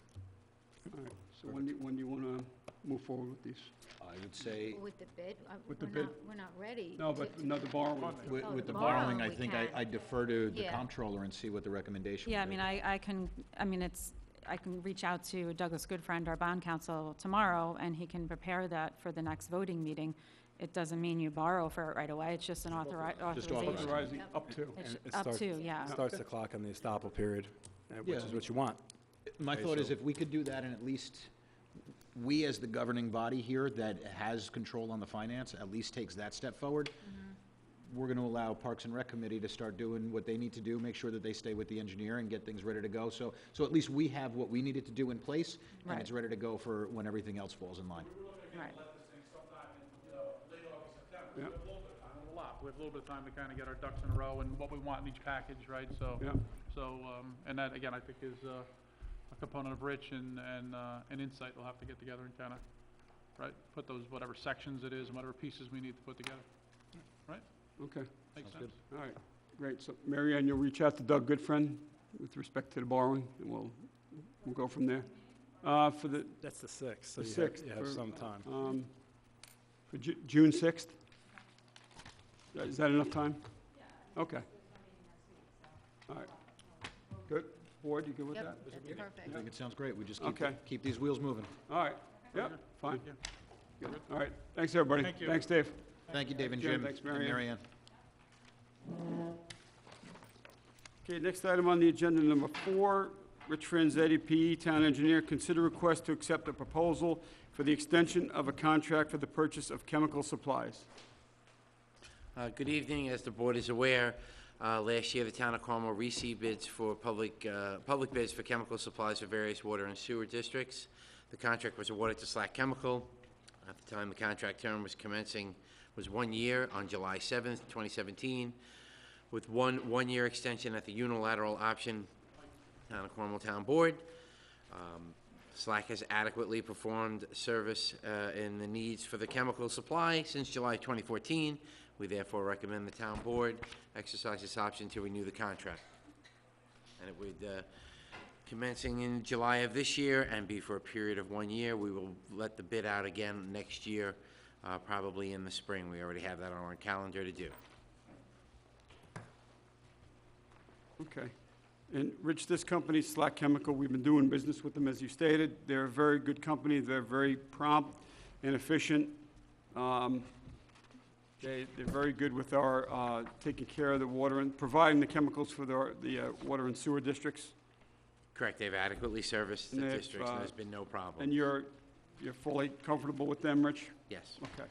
[SPEAKER 1] all right, so when do you want to move forward with these?
[SPEAKER 4] I would say,
[SPEAKER 7] With the bid,
[SPEAKER 1] With the
[SPEAKER 7] we're not ready.
[SPEAKER 1] No, but no, the borrowing.
[SPEAKER 4] with
[SPEAKER 7] Oh,
[SPEAKER 4] with
[SPEAKER 7] the
[SPEAKER 4] the borrowing, I
[SPEAKER 7] borrowing we
[SPEAKER 4] think
[SPEAKER 7] can.
[SPEAKER 4] I defer to the
[SPEAKER 7] Yeah.
[SPEAKER 4] comptroller and see what the recommendation
[SPEAKER 5] Yeah, I
[SPEAKER 4] would be.
[SPEAKER 5] mean, I can reach out to Douglas Goodfriend, our bond counsel, tomorrow, and he can prepare that for the next voting meeting. It doesn't mean you borrow for it right away, it's just an authorization.
[SPEAKER 1] Authorizing up to.
[SPEAKER 5] It's
[SPEAKER 10] It
[SPEAKER 5] up
[SPEAKER 10] starts-
[SPEAKER 5] to, yeah.
[SPEAKER 10] Starts the clock on the estoppel period, which
[SPEAKER 4] Yeah.
[SPEAKER 10] is what you want.
[SPEAKER 4] My
[SPEAKER 10] Okay,
[SPEAKER 4] thought is
[SPEAKER 10] so-
[SPEAKER 4] if we could do that and at least, we as the governing body here that has control on the finance, at least takes that step forward, we're going to allow Parks and Rec Committee to start doing what they need to do, make sure that they stay with the engineer and get things ready to go. So at least we have what we needed to do in place, and
[SPEAKER 5] Right.
[SPEAKER 4] it's ready to go for when everything else falls in line.
[SPEAKER 5] Right.
[SPEAKER 1] Yeah.
[SPEAKER 6] We have a little bit of time, a lot. We have a little bit of time to kind of get our ducks in a row and what we want in each package, right? So,
[SPEAKER 1] Yeah.
[SPEAKER 6] and that, again, I think is a component of Rich and Insight will have to get together and kind of, right, put those, whatever sections it is and whatever pieces we need to put together. Right?
[SPEAKER 1] Okay,
[SPEAKER 6] Makes
[SPEAKER 4] Sounds
[SPEAKER 6] sense.
[SPEAKER 1] all right, great. So Mary Ann, you'll reach out to Doug Goodfriend with respect to the borrowing, and we'll go from there. For the,
[SPEAKER 10] That's the 6th, so
[SPEAKER 1] The
[SPEAKER 10] you have,
[SPEAKER 1] 6th
[SPEAKER 10] you have
[SPEAKER 1] for-
[SPEAKER 10] some time.
[SPEAKER 1] for June 6th? Is that enough time? Okay. All right. Good. Board, you good with that?
[SPEAKER 7] Yep, that's
[SPEAKER 4] I
[SPEAKER 7] perfect.
[SPEAKER 4] think it sounds great. We just
[SPEAKER 1] Okay.
[SPEAKER 4] keep these wheels moving.
[SPEAKER 1] All right, yep, fine.
[SPEAKER 6] Thank
[SPEAKER 1] Good. All right, thanks, everybody.
[SPEAKER 6] Thank you.
[SPEAKER 1] Thanks, Dave.
[SPEAKER 4] Thank you, Dave and
[SPEAKER 1] Jim.
[SPEAKER 4] Jim.
[SPEAKER 1] Thanks,
[SPEAKER 4] and
[SPEAKER 1] Mary Ann.
[SPEAKER 4] Mary Ann.
[SPEAKER 1] Okay, next item on the agenda, number 4, Rich Franzetti, PE Town Engineer, consider request to accept a proposal for the extension of a contract for the purchase of chemical supplies.
[SPEAKER 11] Good evening. As the board is aware, last year the town of Carmel received bids for public bids for chemical supplies for various water and sewer districts. The contract was awarded to Slack Chemical. At the time the contract term was commencing was 1 year on July 7th, 2017, with one-year extension at the unilateral option, Town of Carmel Town Board. Slack has adequately performed service in the needs for the chemical supply since July 2014. We therefore recommend the town board exercise this option to renew the contract. And it would, commencing in July of this year and be for a period of 1 year. We will let the bid out again next year, probably in the spring. We already have that on our calendar to do.
[SPEAKER 1] Okay. And Rich, this company, Slack Chemical, we've been doing business with them, as you stated. They're a very good company. They're very prompt and efficient. They're very good with our taking care of the water and providing the chemicals for the water and sewer districts.
[SPEAKER 11] Correct. They've adequately serviced the
[SPEAKER 1] And they've,
[SPEAKER 11] districts, and there's been no problem.
[SPEAKER 1] And you're fully comfortable with them, Rich?
[SPEAKER 11] Yes.
[SPEAKER 1] Okay.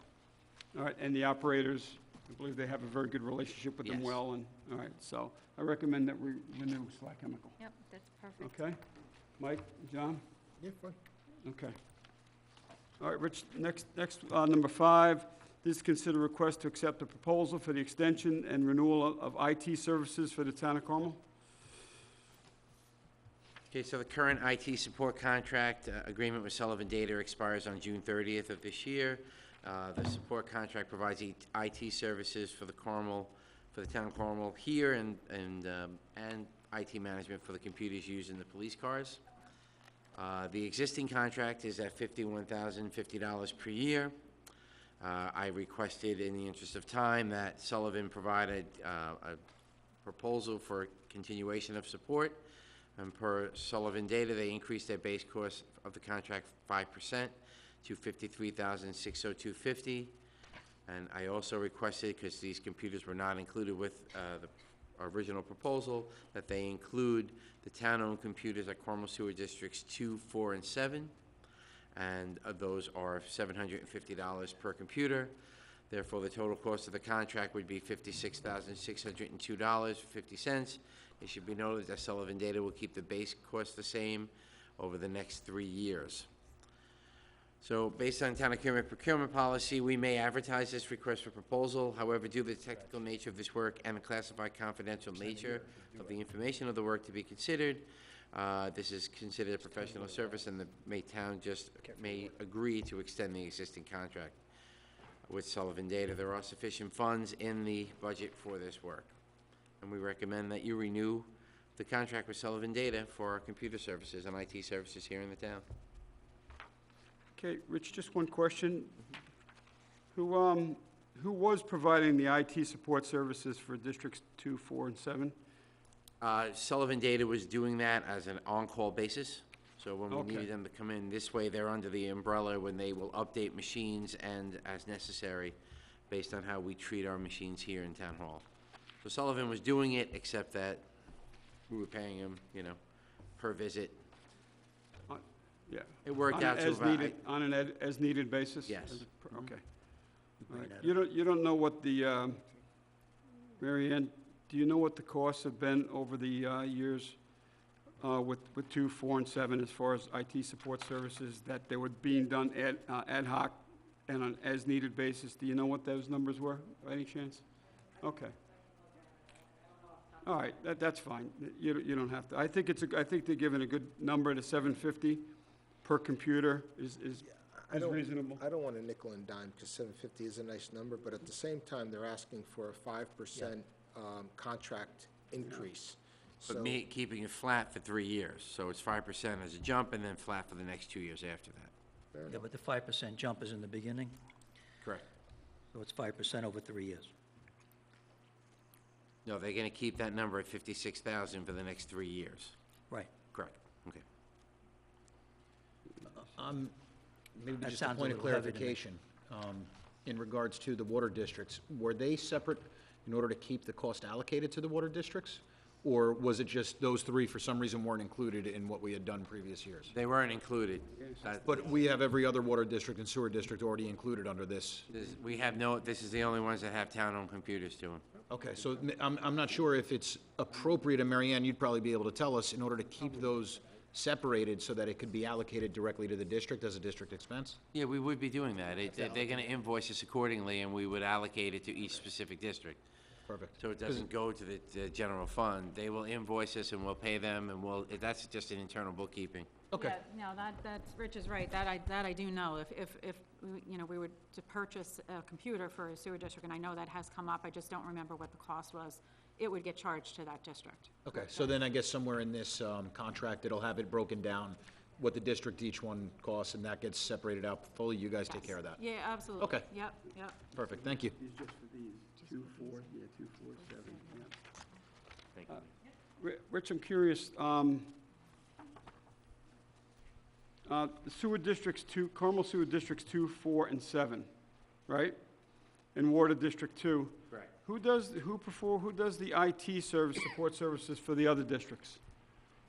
[SPEAKER 1] All right, and the operators, I believe they have a very good relationship with them
[SPEAKER 11] Yes.
[SPEAKER 1] well, and, all right, so I recommend that we renew Slack Chemical.
[SPEAKER 7] Yep, that's perfect.
[SPEAKER 1] Okay? Mike, John?
[SPEAKER 2] Yeah, fine.
[SPEAKER 1] Okay. All right, Rich, next, number 5, This is consider a request to accept a proposal for the extension and renewal of IT services for the town of Carmel.
[SPEAKER 11] Okay, so the current IT support contract agreement with Sullivan Data expires on June 30th of this year. The support contract provides IT services for the town of Carmel here and IT management for the computers used in the police cars. The existing contract is at $51,050 per year. I requested, in the interest of time, that Sullivan provided a proposal for continuation of support. And per Sullivan Data, they increased their base cost of the contract 5% to $53,602.50. And I also requested, because these computers were not included with the original proposal, that they include the town-owned computers at Carmel Sewer Districts 2, 4, and 7. And those are $750 per computer. Therefore, the total cost of the contract would be $56,602.50. It should be noted that Sullivan Data will keep the base cost the same over the next 3 years. So, based on town of Carmel procurement policy, we may advertise this request for proposal. However, due to the technical nature of this work and the classified confidential nature of the information of the work to be considered, this is considered a professional service, and the town just may agree to extend the existing contract with Sullivan Data. There are sufficient funds in the budget for this work, and we recommend that you renew the contract with Sullivan Data for our computer services and IT services here in the town.
[SPEAKER 1] Okay, Rich, just one question. Who was providing the IT support services for Districts 2, 4, and 7?
[SPEAKER 11] Sullivan Data was doing that as an on-call basis. So when we
[SPEAKER 1] Okay.
[SPEAKER 11] needed them to come in this way, they're under the umbrella when they will update machines and as necessary based on how we treat our machines here in Town Hall. So Sullivan was doing it, except that we were paying him, per visit.
[SPEAKER 1] Yeah.
[SPEAKER 11] It worked
[SPEAKER 1] On
[SPEAKER 11] out
[SPEAKER 1] an
[SPEAKER 11] to about.
[SPEAKER 1] on an as-needed basis?
[SPEAKER 11] Yes.
[SPEAKER 1] Okay. All right. You don't know what the, Mary Ann, do you know what the costs have been over the years with 2, 4, and 7 as far as IT support services, that they were being done ad hoc and on as-needed basis? Do you know what those numbers were, by any chance? Okay. All right, that's fine. You don't have to. I think they're giving a good number to $750 per computer is reasonable.
[SPEAKER 2] I don't want a nickel and dime, because $750 is a nice number, but at the same time, they're asking for a 5% contract increase.
[SPEAKER 11] But
[SPEAKER 2] So,
[SPEAKER 11] keeping it flat for 3 years. So it's 5% as a jump and then flat for the next 2 years after that.
[SPEAKER 8] Yeah, but the 5% jump is in the beginning,
[SPEAKER 11] Correct.
[SPEAKER 8] so it's 5% over 3 years.
[SPEAKER 11] No, they're gonna keep that number at 56,000 for the next 3 years.
[SPEAKER 8] Right.
[SPEAKER 11] Correct. Okay.
[SPEAKER 4] Maybe
[SPEAKER 8] That
[SPEAKER 4] just a
[SPEAKER 8] sounds a
[SPEAKER 4] point of
[SPEAKER 8] little heavy to me.
[SPEAKER 4] clarification. In regards to the water districts, were they separate in order to keep the cost allocated to the water districts? Or was it just those three, for some reason, weren't included in what we had done previous years?
[SPEAKER 11] They weren't included.
[SPEAKER 4] But we have every other water district and sewer district already included under this.
[SPEAKER 11] This is the only ones that have town-owned computers to them.
[SPEAKER 4] Okay, so I'm not sure if it's appropriate, and Mary Ann, you'd probably be able to tell us, in order to keep those separated so that it could be allocated directly to the district as a district expense?
[SPEAKER 11] Yeah, we would be doing that. They're gonna invoice us accordingly, and we would allocate it to each specific district.
[SPEAKER 4] Perfect.
[SPEAKER 11] So it doesn't go to the general fund. They will invoice us, and we'll pay them, and that's just an internal bookkeeping.
[SPEAKER 4] Okay.
[SPEAKER 5] Yeah, no, that's, Rich is right, that I do know. If we were to purchase a computer for a sewer district, and I know that has come up, I just don't remember what the cost was, it would get charged to that district.
[SPEAKER 4] Okay, so then I guess somewhere in this contract, it'll have it broken down, what the district each one costs, and that gets separated out fully. You guys take care of that.
[SPEAKER 5] Yeah, absolutely.
[SPEAKER 4] Okay.
[SPEAKER 5] Yep.
[SPEAKER 4] Perfect, thank you.
[SPEAKER 1] These just for these, 2, 4, 2, 4, 7, yeah.
[SPEAKER 11] Thank you.
[SPEAKER 1] Rich, I'm curious, the sewer districts 2, Carmel Sewer Districts 2, 4, and 7, right? And Water District 2.
[SPEAKER 11] Correct.
[SPEAKER 1] Who does the IT support services for the other districts?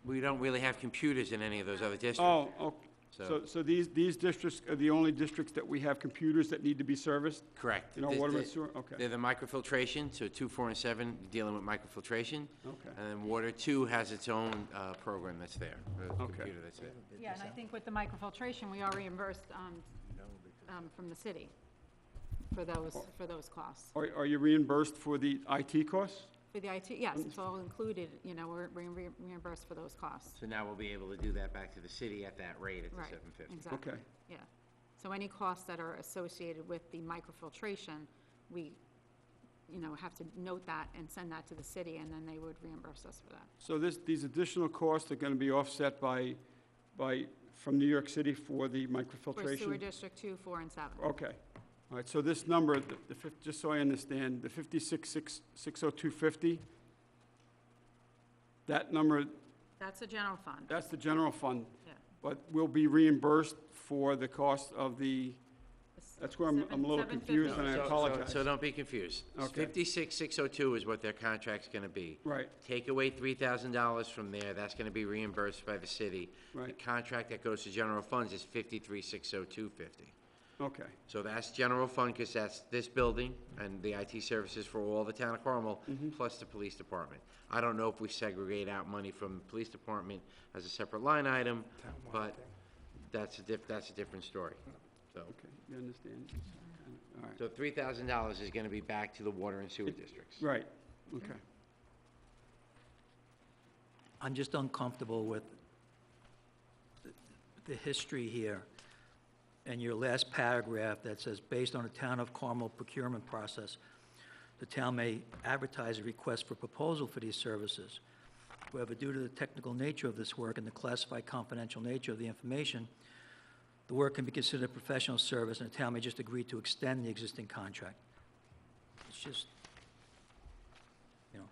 [SPEAKER 11] We don't really have computers in any of those other districts.
[SPEAKER 1] Oh, okay.
[SPEAKER 11] So-
[SPEAKER 1] So these districts are the only districts that we have computers that need to be serviced?
[SPEAKER 11] Correct.
[SPEAKER 1] Water and sewer, okay.
[SPEAKER 11] They're the microfiltration, so 2, 4, and 7, dealing with microfiltration.
[SPEAKER 1] Okay.
[SPEAKER 11] And then Water 2 has its own program that's there,
[SPEAKER 1] Okay.
[SPEAKER 11] computer that's there.
[SPEAKER 5] Yeah, and I think with the microfiltration, we are reimbursed from the city. for those costs.
[SPEAKER 1] Are you reimbursed for the IT costs?
[SPEAKER 5] For the IT, yes, it's all included, you know, we're reimbursed for those costs.
[SPEAKER 11] So now we'll be able to do that back to the city at that rate, at the
[SPEAKER 5] Right,
[SPEAKER 11] 750.
[SPEAKER 5] exactly.
[SPEAKER 1] Okay.
[SPEAKER 5] Yeah. So any costs that are associated with the microfiltration, we, you know, have to note that and send that to the city, and then they would reimburse us for that.
[SPEAKER 1] So these additional costs are going to be offset from New York City for the
[SPEAKER 5] For
[SPEAKER 1] microfiltration?
[SPEAKER 5] sewer district 2, 4, and 7.
[SPEAKER 1] Okay. All right, so this number, just so I understand, the 56,602.50, that number,
[SPEAKER 5] That's a general fund.
[SPEAKER 1] that's the general fund,
[SPEAKER 5] Yeah.
[SPEAKER 1] but we'll be reimbursed for the cost of the, that's where I'm a little
[SPEAKER 5] 750.
[SPEAKER 1] confused, and I apologize.
[SPEAKER 11] So don't be confused.
[SPEAKER 1] Okay.
[SPEAKER 11] 56,602 is what their contract's gonna be.
[SPEAKER 1] Right,
[SPEAKER 11] Take away $3,000 from there, that's gonna be reimbursed by the city. The
[SPEAKER 1] right,
[SPEAKER 11] contract that goes to general funds is 53,602.50.
[SPEAKER 1] okay,
[SPEAKER 11] So that's general fund, because that's this building and the IT services for all the town of Carmel, plus the police department. I don't know if we segregate out money from the police department as a separate line item, but that's a different story. So,
[SPEAKER 1] okay, you understand? All right,
[SPEAKER 11] so $3,000 is gonna be back to the water and sewer districts.
[SPEAKER 1] right, okay.
[SPEAKER 8] I'm just uncomfortable with the history here and your last paragraph that says, based on a town of Carmel procurement process, the town may advertise a request for proposal for these services. However, due to the technical nature of this work and the classified confidential nature of the information, the work can be considered a professional service, and the town may just agree to extend the existing contract. It's just, you know.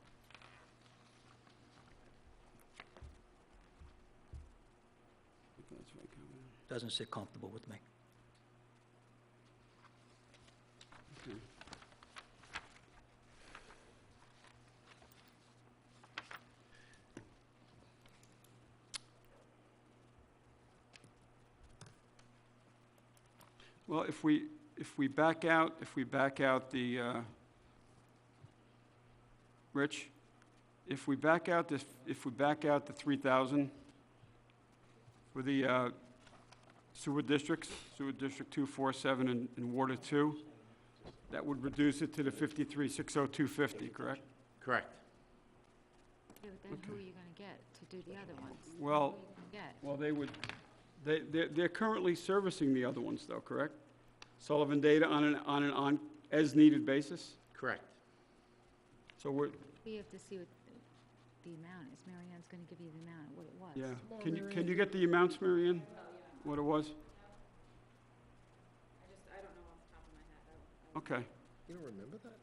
[SPEAKER 1] That's right, Kevin.
[SPEAKER 8] Doesn't sit comfortable with me.
[SPEAKER 1] Okay. Well, if we back out the, Rich, if we back out the 3,000 for the sewer districts, sewer district 2, 4, 7, and water 2, that would reduce it to the 53,602.50, correct?
[SPEAKER 11] Correct.
[SPEAKER 7] Yeah, but then who are you gonna get to do the other ones?
[SPEAKER 1] Well,
[SPEAKER 7] Who are you gonna get?
[SPEAKER 1] well, they're currently servicing the other ones though, correct? Sullivan Data on an as-needed basis?
[SPEAKER 11] Correct.
[SPEAKER 1] So we're,
[SPEAKER 7] We have to see what the amount is. Mary Ann's gonna give you the amount of what it was.
[SPEAKER 1] yeah. Can you get the amounts, Mary Ann? What it was?
[SPEAKER 5] I don't know off the top of my head.
[SPEAKER 1] Okay.
[SPEAKER 2] You don't remember that?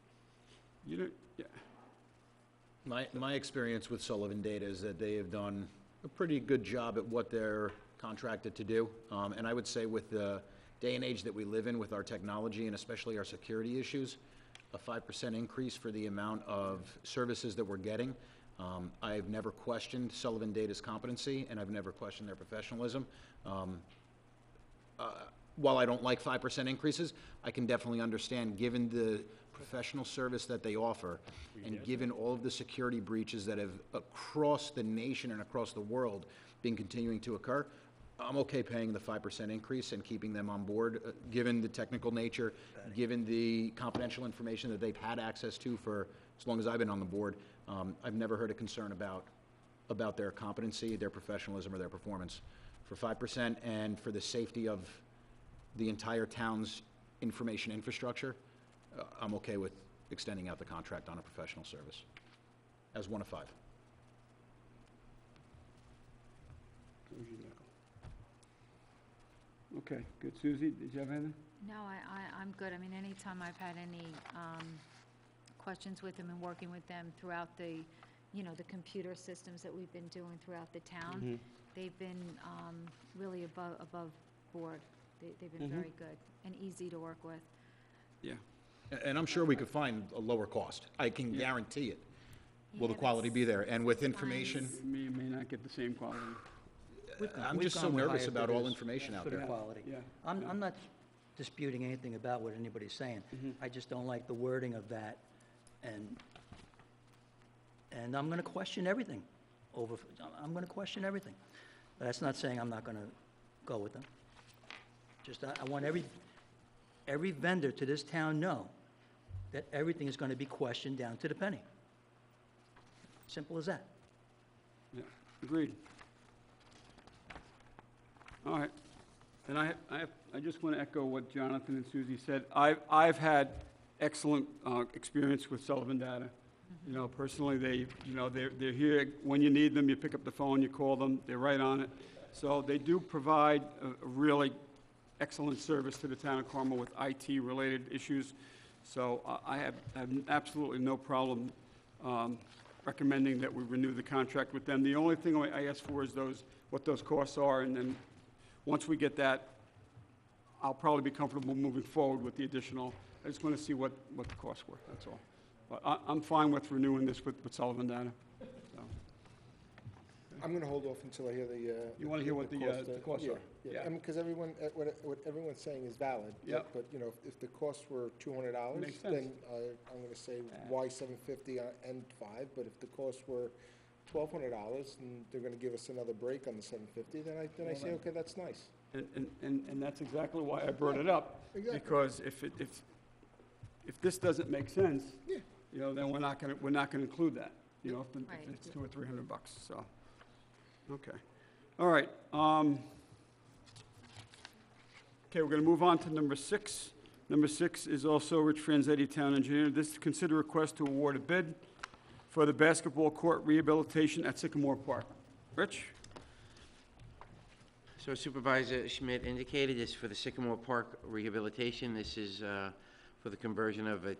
[SPEAKER 1] You don't, yeah.
[SPEAKER 4] My experience with Sullivan Data is that they have done a pretty good job at what they're contracted to do. And I would say with the day and age that we live in with our technology and especially our security issues, a 5% increase for the amount of services that we're getting. I've never questioned Sullivan Data's competency, and I've never questioned their professionalism. While I don't like 5% increases, I can definitely understand, given the professional service that they offer, and given all of the security breaches that have across the nation and across the world been continuing to occur, I'm okay paying the 5% increase and keeping them on board, given the technical nature, given the confidential information that they've had access to for as long as I've been on the board. I've never heard a concern about their competency, their professionalism, or their performance. For 5% and for the safety of the entire town's information infrastructure, I'm okay with extending out the contract on a professional service as one of 5.
[SPEAKER 1] Okay, good. Susie, did you have anything?
[SPEAKER 7] No, I'm good. I mean, anytime I've had any questions with them and working with them throughout the, you know, the computer systems that we've been doing throughout the town, they've been really above board. They've been very good and easy to work with.
[SPEAKER 1] Yeah.
[SPEAKER 4] And I'm sure we could find a lower cost. I can guarantee it. Will the
[SPEAKER 7] Yeah,
[SPEAKER 4] quality
[SPEAKER 7] but
[SPEAKER 4] be there? And with
[SPEAKER 7] sometimes-
[SPEAKER 4] information,
[SPEAKER 1] You may not get the same quality.
[SPEAKER 4] I'm
[SPEAKER 8] We've
[SPEAKER 4] just so
[SPEAKER 8] gone with
[SPEAKER 4] nervous
[SPEAKER 8] higher
[SPEAKER 4] about all
[SPEAKER 8] bidders
[SPEAKER 4] information out
[SPEAKER 8] for the
[SPEAKER 4] there.
[SPEAKER 8] quality.
[SPEAKER 1] Yeah.
[SPEAKER 8] I'm not disputing anything about what anybody's saying. I just don't like the wording of that, and I'm gonna question everything I'm gonna question everything. But that's not saying I'm not gonna go with them. Just, I want every vendor to this town know that everything is going to be questioned down to the penny. Simple as that.
[SPEAKER 1] Yeah, agreed. All right. And I just want to echo what Jonathan and Susie said. I've had excellent experience with Sullivan Data. You know, personally, they're here when you need them. You pick up the phone, you call them, they're right on it. So they do provide a really excellent service to the town of Carmel with IT-related issues. So I have absolutely no problem recommending that we renew the contract with them. The only thing I ask for is what those costs are, and then once we get that, I'll probably be comfortable moving forward with the additional. I just want to see what the costs were, that's all. But I'm fine with renewing this with Sullivan Data. So,
[SPEAKER 2] I'm going to hold off until I hear the...
[SPEAKER 1] You want to hear what the costs are?
[SPEAKER 2] Yeah, because everyone, what everyone's saying is valid.
[SPEAKER 1] Yep.
[SPEAKER 2] But, you know, if the costs were $200,
[SPEAKER 1] Makes sense.
[SPEAKER 2] then I'm going to say, why $750 and $5? But if the costs were $1,200 and they're going to give us another break on the $750, then I say, okay, that's nice.
[SPEAKER 1] And that's exactly why I brought it up.
[SPEAKER 2] Exactly.
[SPEAKER 1] Because if this doesn't make sense,
[SPEAKER 2] Yeah.
[SPEAKER 1] you know, then we're not gonna include that, you know, if
[SPEAKER 7] Right.
[SPEAKER 1] it's $200 or $300, so. Okay. All right. Okay, we're gonna move on to number 6. Number 6 is also Rich Franzetti, Town Engineer. This is to consider request to award a bid for the basketball court rehabilitation at Sycamore Park. Rich?
[SPEAKER 11] So Supervisor Schmidt indicated this for the Sycamore Park rehabilitation. This is for the conversion of the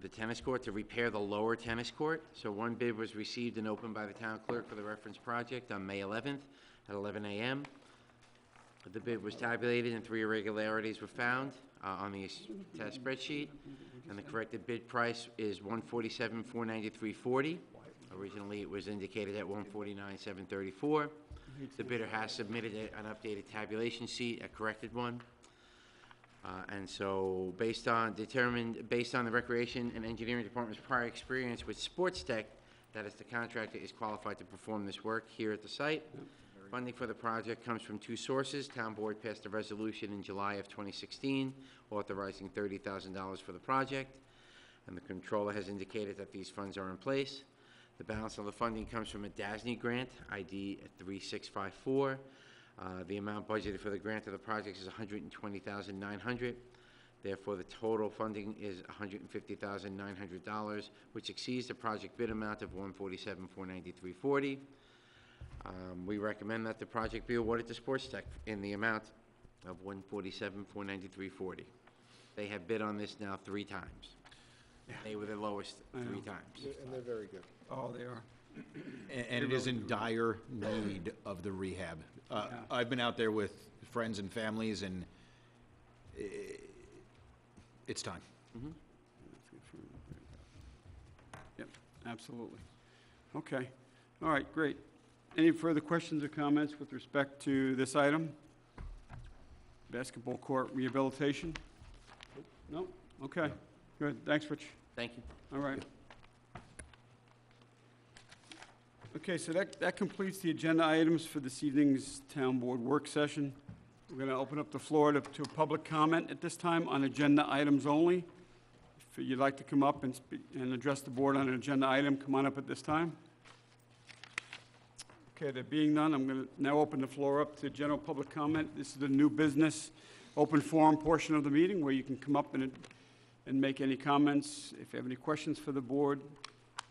[SPEAKER 11] tennis court to repair the lower tennis court. So one bid was received and opened by the town clerk for the reference project on May 11th at 11 a.m. The bid was tabulated and 3 irregularities were found on the test spreadsheet. And the corrected bid price is $147,493.40. Originally, it was indicated at $149,734. The bidder has submitted an updated tabulation sheet, a corrected one. And so, based on the Recreation and Engineering Department's prior experience with Sports Tech, that is, the contractor is qualified to perform this work here at the site. Funding for the project comes from 2 sources. Town Board passed a resolution in July of 2016 authorizing $30,000 for the project, and the controller has indicated that these funds are in place. The balance of the funding comes from a DASNY grant, ID 3654. The amount budgeted for the grant of the project is $120,900. Therefore, the total funding is $150,900, which exceeds the project bid amount of $147,493.40. We recommend that the project be awarded to Sports Tech in the amount of $147,493.40. They have bid on this now 3 times. They were the lowest 3 times.
[SPEAKER 2] And they're very good.
[SPEAKER 1] Oh, they are.
[SPEAKER 4] And it is in dire need of the rehab. I've been out there with friends and families, and it's time.
[SPEAKER 1] Yep, absolutely. Okay. All right, great. Any further questions or comments with respect to this item? Basketball court rehabilitation? No? Okay, good. Thanks, Rich.
[SPEAKER 11] Thank you.
[SPEAKER 1] All right. Okay, so that completes the agenda items for this evening's Town Board work session. We're going to open up the floor to public comment at this time on agenda items only. If you'd like to come up and address the board on an agenda item, come on up at this time. Okay, there being none, I'm going to now open the floor up to general public comment. This is the new business open forum portion of the meeting where you can come up and make any comments. If you have any questions for the board,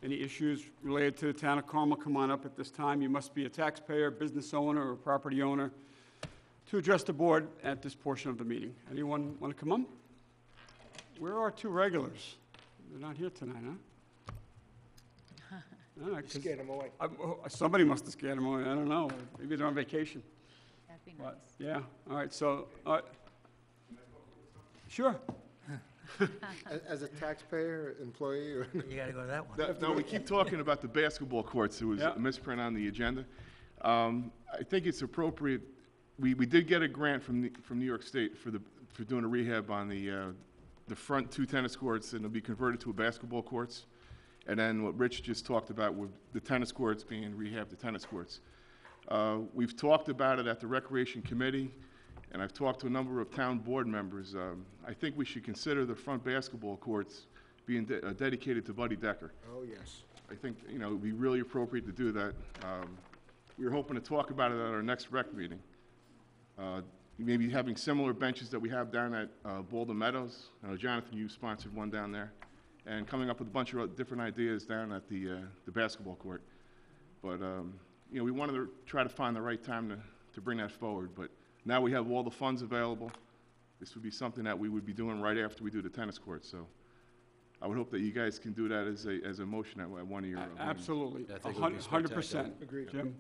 [SPEAKER 1] any issues related to the town of Carmel, come on up at this time. You must be a taxpayer, business owner, or property owner to address the board at this portion of the meeting. Anyone want to come up? Where are our 2 regulars? They're not here tonight, huh? All right, 'cause
[SPEAKER 2] Scared them away.
[SPEAKER 1] somebody must have scared them away. I don't know. Maybe they're on vacation.
[SPEAKER 7] That'd be nice.
[SPEAKER 1] But, yeah, all right, so, sure.
[SPEAKER 2] As a taxpayer, employee, or...
[SPEAKER 8] You gotta go to that one.
[SPEAKER 9] No, we keep talking about the basketball courts. There was
[SPEAKER 1] Yeah.
[SPEAKER 9] a misprint on the agenda. I think it's appropriate, we did get a grant from New York State for doing a rehab on the front 2 tennis courts, and it'll be converted to a basketball courts. And then what Rich just talked about with the tennis courts being rehabbed to tennis courts. We've talked about it at the Recreation Committee, and I've talked to a number of town board members. I think we should consider the front basketball courts being dedicated to Buddy Decker.
[SPEAKER 2] Oh, yes.
[SPEAKER 9] I think, you know, it would be really appropriate to do that. We were hoping to talk about it at our next rec meeting. Maybe having similar benches that we have down at Boulder Meadows. I know, Jonathan, you sponsored one down there. And coming up with a bunch of different ideas down at the basketball court. But, you know, we wanted to try to find the right time to bring that forward. But now we have all the funds available. This would be something that we would be doing right after we do the tennis court. So I would hope that you guys can do that as a motion at one of your meetings.
[SPEAKER 1] Absolutely.
[SPEAKER 4] I think it would be
[SPEAKER 1] 100%.
[SPEAKER 2] Agreed.
[SPEAKER 1] Jim,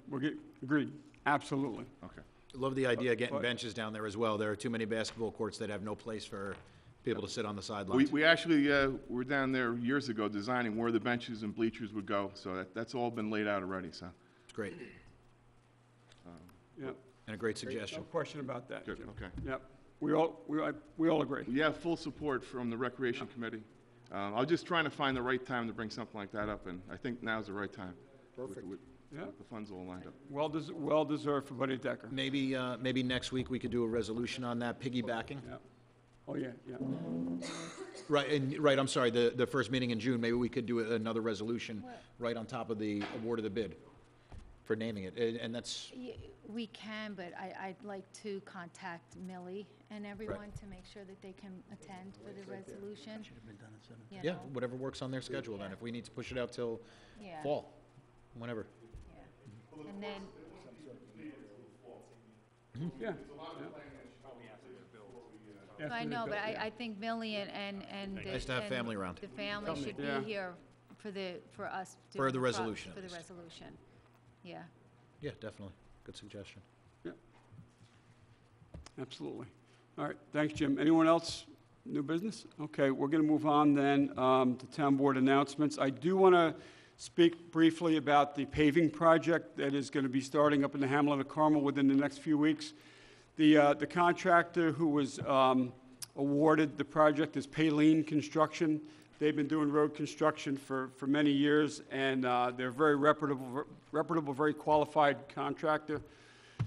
[SPEAKER 1] agreed. Absolutely.
[SPEAKER 9] Okay.
[SPEAKER 4] Love the idea of getting
[SPEAKER 1] But-
[SPEAKER 4] benches down there as well. There are too many basketball courts that have no place for people to sit on the sidelines.
[SPEAKER 9] We actually were down there years ago designing where the benches and bleachers would go. So that's all been laid out already, so.
[SPEAKER 4] It's great,
[SPEAKER 1] Yep.
[SPEAKER 4] and a great
[SPEAKER 1] No
[SPEAKER 4] suggestion.
[SPEAKER 1] question about that,
[SPEAKER 9] Good,
[SPEAKER 1] Jim.
[SPEAKER 9] okay.
[SPEAKER 1] Yep. We all agree.
[SPEAKER 9] We have full support from the Recreation Committee. I was just trying to find the right time to bring something like that up, and I think now's the right time.
[SPEAKER 2] Perfect.
[SPEAKER 9] With
[SPEAKER 1] Yeah.
[SPEAKER 9] the funds all lined up.
[SPEAKER 1] Well deserved for Buddy Decker.
[SPEAKER 4] Maybe next week we could do a resolution on that, piggybacking.
[SPEAKER 1] Yeah. Oh, yeah, yeah.
[SPEAKER 4] Right, I'm sorry, the first meeting in June, maybe we could do another resolution right on top of the award of the bid for naming it, and that's,
[SPEAKER 7] We can, but I'd like to contact Millie and everyone to make sure that they can attend for the resolution.
[SPEAKER 8] Should have been done at 7.
[SPEAKER 7] you
[SPEAKER 4] yeah,
[SPEAKER 7] know?
[SPEAKER 4] whatever works on their schedule then, if we need to push it out till
[SPEAKER 7] Yeah,
[SPEAKER 4] fall, whenever.
[SPEAKER 7] yeah. And then,
[SPEAKER 1] Yeah.
[SPEAKER 7] I know, but I think Millie and the-
[SPEAKER 4] Nice to have
[SPEAKER 7] and
[SPEAKER 4] family around.
[SPEAKER 7] The family should
[SPEAKER 1] Yeah.
[SPEAKER 7] be here for us.
[SPEAKER 4] For
[SPEAKER 7] doing
[SPEAKER 4] the
[SPEAKER 7] pro-
[SPEAKER 4] resolution, at
[SPEAKER 7] For the
[SPEAKER 4] least.
[SPEAKER 7] resolution, yeah.
[SPEAKER 4] Yeah, definitely, good suggestion.
[SPEAKER 1] Absolutely. All right, thanks, Jim. Anyone else? New business? Okay, we're going to move on then to town board announcements. I do want to speak briefly about the paving project that is going to be starting up in the Hamlet of Carmel within the next few weeks. The contractor who was awarded the project is Paline Construction. They've been doing road construction for many years, and they're a very reputable, very qualified contractor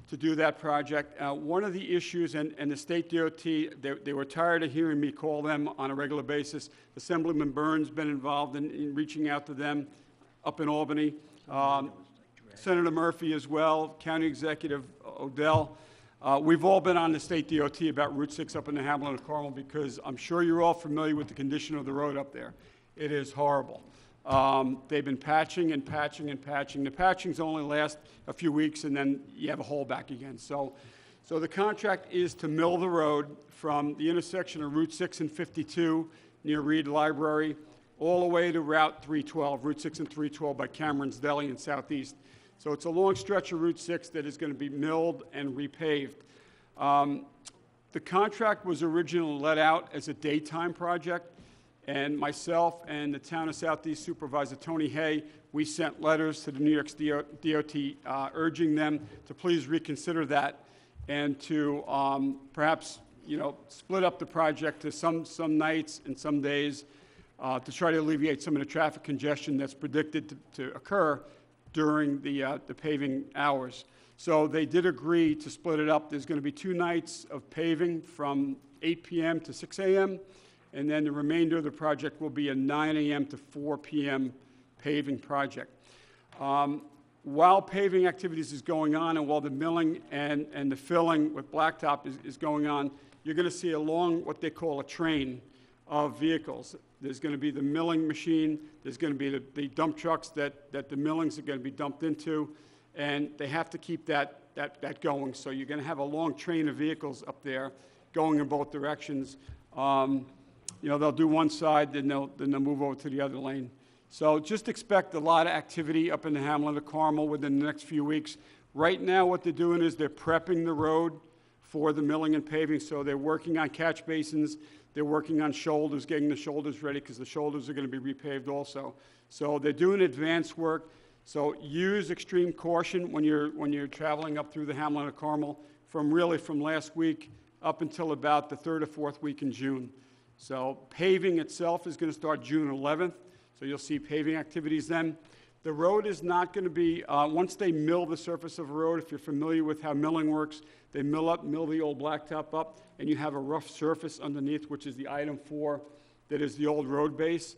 [SPEAKER 1] to do that project. One of the issues, and the state DOT, they were tired of hearing me call them on a regular basis. Assemblyman Burns been involved in reaching out to them up in Albany. Senator Murphy as well, County Executive Odell. We've all been on the state DOT about Route 6 up in the Hamlet of Carmel because I'm sure you're all familiar with the condition of the road up there. It is horrible. They've been patching and patching and patching. The patchings only last a few weeks, and then you have a hole back again. So the contract is to mill the road from the intersection of Route 6 and 52 near Reed Library all the way to Route 312, Route 6 and 312 by Cameron's Deli in Southeast. So it's a long stretch of Route 6 that is going to be milled and repaved. The contract was originally let out as a daytime project, and myself and the Town of Southeast Supervisor Tony Hay, we sent letters to the New York DOT urging them to please reconsider that and to perhaps, split up the project to some nights and some days to try to alleviate some of the traffic congestion that's predicted to occur during the paving hours. So they did agree to split it up. There's going to be 2 nights of paving from 8 p.m. to 6 a.m., and then the remainder of the project will be a 9 a.m. to 4 p.m. paving project. While paving activities is going on and while the milling and the filling with blacktop is going on, you're going to see along what they call a train of vehicles. There's going to be the milling machine, there's going to be the dump trucks that the millings are going to be dumped into, and they have to keep that going. So you're going to have a long train of vehicles up there going in both directions. They'll do one side, then they'll move over to the other lane. So just expect a lot of activity up in the Hamlet of Carmel within the next few weeks. Right now, what they're doing is they're prepping the road for the milling and paving, so they're working on catch basins, they're working on shoulders, getting the shoulders ready, because the shoulders are going to be repaved also. So they're doing advanced work. So use extreme caution when you're traveling up through the Hamlet of Carmel from last week up until about the 3rd or 4th week in June. So paving itself is going to start June 11th. So you'll see paving activities then. The road is not going to be, once they mill the surface of a road, if you're familiar with how milling works, they mill the old blacktop up, and you have a rough surface underneath, which is the item 4, that is the old road base.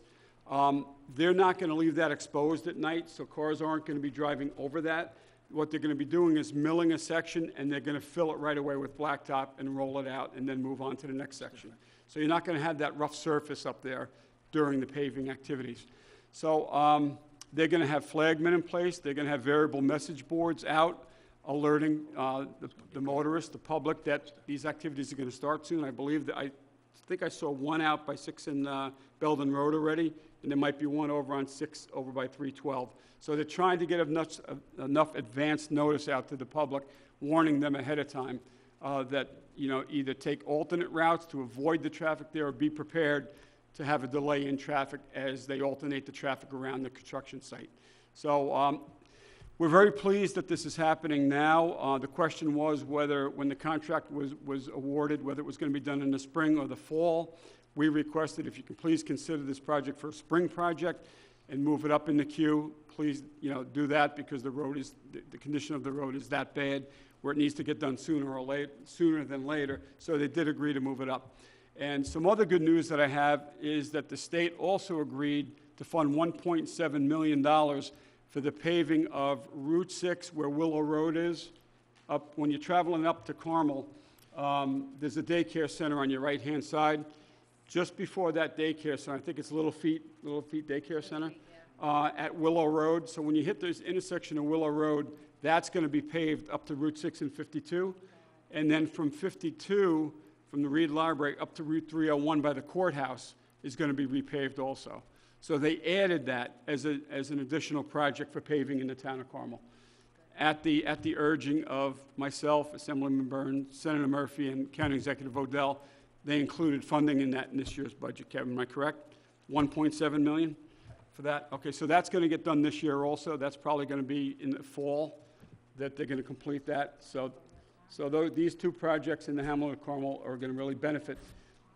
[SPEAKER 1] They're not going to leave that exposed at night, so cars aren't going to be driving over that. What they're going to be doing is milling a section, and they're going to fill it right away with blacktop and roll it out, and then move on to the next section. So you're not going to have that rough surface up there during the paving activities. So they're going to have flagmen in place. They're going to have variable message boards out alerting the motorists, the public, that these activities are going to start soon. I believe that I think I saw one out by 6 in Belden Road already, and there might be one over on 6 over by 312. So they're trying to get enough advance notice out to the public, warning them ahead of time that, you know, either take alternate routes to avoid the traffic there or be prepared to have a delay in traffic as they alternate the traffic around the construction site. So we're very pleased that this is happening now. The question was whether, when the contract was awarded, whether it was going to be done in the spring or the fall. We requested, if you can please consider this project for a spring project and move it up in the queue, please, you know, do that, because the road is, the condition of the road is that bad where it needs to get done sooner than later. So they did agree to move it up. And some other good news that I have is that the state also agreed to fund $1.7 million for the paving of Route 6 where Willow Road is. Up, when you're traveling up to Carmel, there's a daycare center on your right-hand side. Just before that daycare center, I think it's Little Feet Daycare Center, at Willow Road. So when you hit this intersection of Willow Road, that's going to be paved up to Route 6 and 52. And then from 52, from the Reed Library up to Route 301 by the courthouse is going to be repaved also. So they added that as an additional project for paving in the town of Carmel. At the urging of myself, Assemblyman Byrne, Senator Murphy, and County Executive Odell, they included funding in that in this year's budget. Kevin, am I correct? 1.7 million for that? Okay, so that's going to get done this year also. That's probably going to be in the fall that they're going to complete that. So these two projects in the Hamlet of Carmel are going to really benefit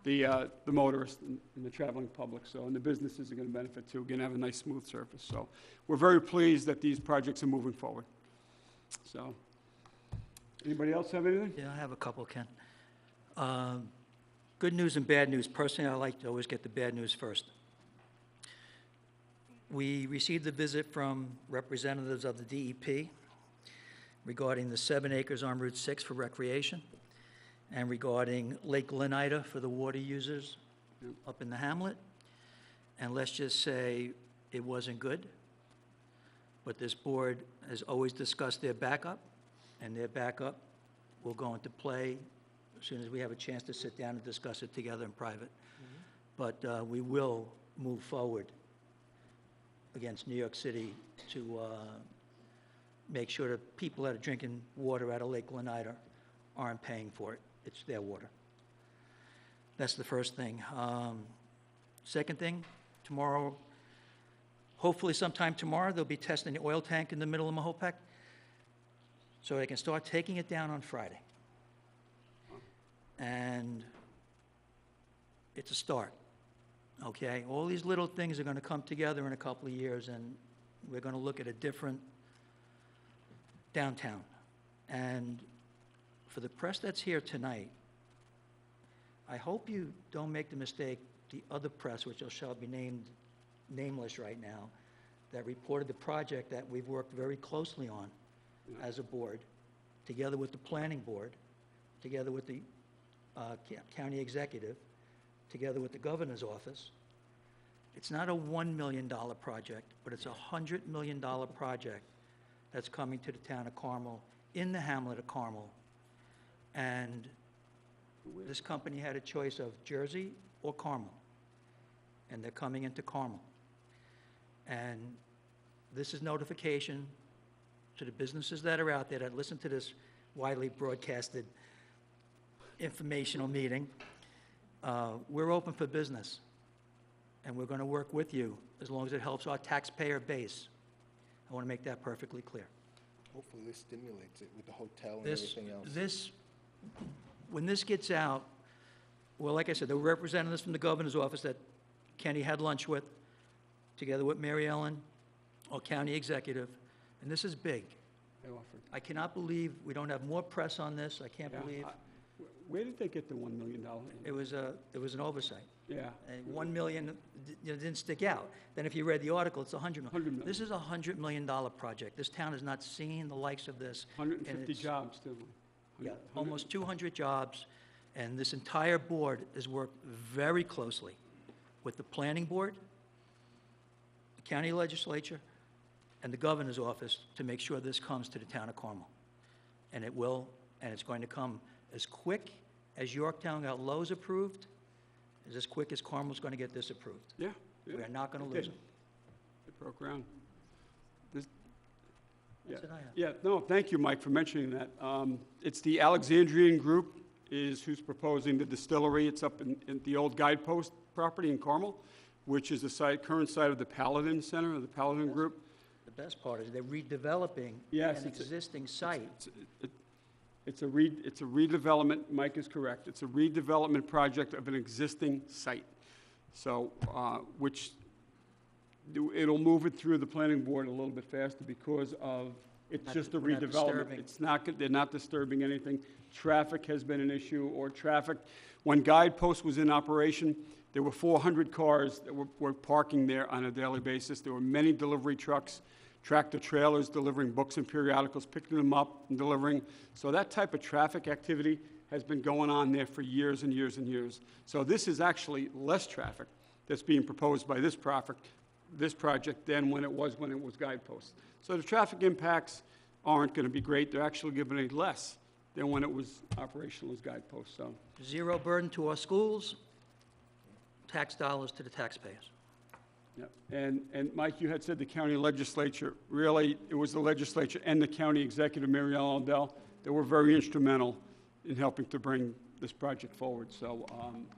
[SPEAKER 1] the motorists and the traveling public. So, and the businesses are going to benefit too. We're going to have a nice smooth surface. So we're very pleased that these projects are moving forward. So, anybody else have anything?
[SPEAKER 8] Yeah, I have a couple, Ken. Good news and bad news. Personally, I like to always get the bad news first. We received a visit from representatives of the DEP regarding the 7 acres on Route 6 for recreation, and regarding Lake Lenida for the water users up in the hamlet. And let's just say it wasn't good, but this board has always discussed their backup, and their backup will go into play as soon as we have a chance to sit down and discuss it together in private. But we will move forward against New York City to make sure that people that are drinking water out of Lake Lenida aren't paying for it. It's their water. That's the first thing. Second thing, tomorrow, hopefully sometime tomorrow, they'll be testing the oil tank in the middle of Mahopec, so they can start taking it down on Friday. And it's a start, okay? All these little things are going to come together in a couple of years, and we're going to look at a different downtown. And for the press that's here tonight, I hope you don't make the mistake, the other press, which shall be nameless right now, that reported the project that we've worked very closely on as a board, together with the planning board, together with the county executive, together with the governor's office. It's not a $1 million project, but it's a $100 million project that's coming to the town of Carmel, in the hamlet of Carmel. And this company had a choice of Jersey or Carmel, and they're coming into Carmel. And this is notification to the businesses that are out there that listen to this widely broadcasted informational meeting. We're open for business, and we're going to work with you as long as it helps our taxpayer base. I want to make that perfectly clear.
[SPEAKER 2] Hopefully this stimulates it with the hotel and everything else.
[SPEAKER 8] When this gets out, well, like I said, there were representatives from the governor's office that Kenny had lunch with, together with Mary Ellen, or county executive, and this is big.
[SPEAKER 1] They offered.
[SPEAKER 8] I cannot believe we don't have more press on this. I can't
[SPEAKER 1] Yeah,
[SPEAKER 8] believe.
[SPEAKER 1] Where did they get the $1 million?
[SPEAKER 8] It was an oversight.
[SPEAKER 1] Yeah.
[SPEAKER 8] And 1 million didn't stick out. Then if you read the article, it's 100
[SPEAKER 1] 100
[SPEAKER 8] million.
[SPEAKER 1] million.
[SPEAKER 8] This is a $100 million project. This town has not seen the likes of this. and
[SPEAKER 1] 150
[SPEAKER 8] it's-
[SPEAKER 1] jobs, too.
[SPEAKER 8] Yeah, almost 200 jobs, and this entire board has worked very closely with the planning board, the county legislature, and the governor's office to make sure this comes to the town of Carmel. And it will, and it's going to come as quick as Yorktown got Lowe's approved, is as quick as Carmel's going to get this approved.
[SPEAKER 1] Yeah.
[SPEAKER 8] We are not going
[SPEAKER 1] it
[SPEAKER 8] to lose
[SPEAKER 1] did.
[SPEAKER 8] them.
[SPEAKER 1] It broke ground. This- Yeah,
[SPEAKER 8] That's what I have.
[SPEAKER 1] yeah, no, thank you, Mike, for mentioning that. It's the Alexandrian Group is who's proposing the distillery. It's up in the old Guidepost property in Carmel, which is the current site of the Paladin Center, of the Paladin Group.
[SPEAKER 8] The best part is they're redeveloping
[SPEAKER 1] Yes,
[SPEAKER 8] an
[SPEAKER 1] it's a-
[SPEAKER 8] existing site.
[SPEAKER 1] It's a redevelopment, Mike is correct. It's a redevelopment project of an existing site. So, which, it'll move it through the planning board a little bit faster because of, it's
[SPEAKER 8] Not-
[SPEAKER 1] just a
[SPEAKER 8] we're not
[SPEAKER 1] redevelopment.
[SPEAKER 8] disturbing.
[SPEAKER 1] It's not, they're not disturbing anything. Traffic has been an issue, or traffic. When Guidepost was in operation, there were 400 cars that were parking there on a daily basis. There were many delivery trucks, tractor trailers delivering books and periodicals, picking them up and delivering. So that type of traffic activity has been going on there for years and years and years. So this is actually less traffic that's being proposed by this project than when it was Guidepost. So the traffic impacts aren't going to be great. They're actually going to be less than when it was operational as Guidepost, so.
[SPEAKER 8] Zero burden to our schools, tax dollars to the taxpayers.
[SPEAKER 1] Yep. And Mike, you had said the county legislature, really, it was the legislature and the county executive, Mary Ellen Aldell, that were very instrumental in helping to bring this project forward. So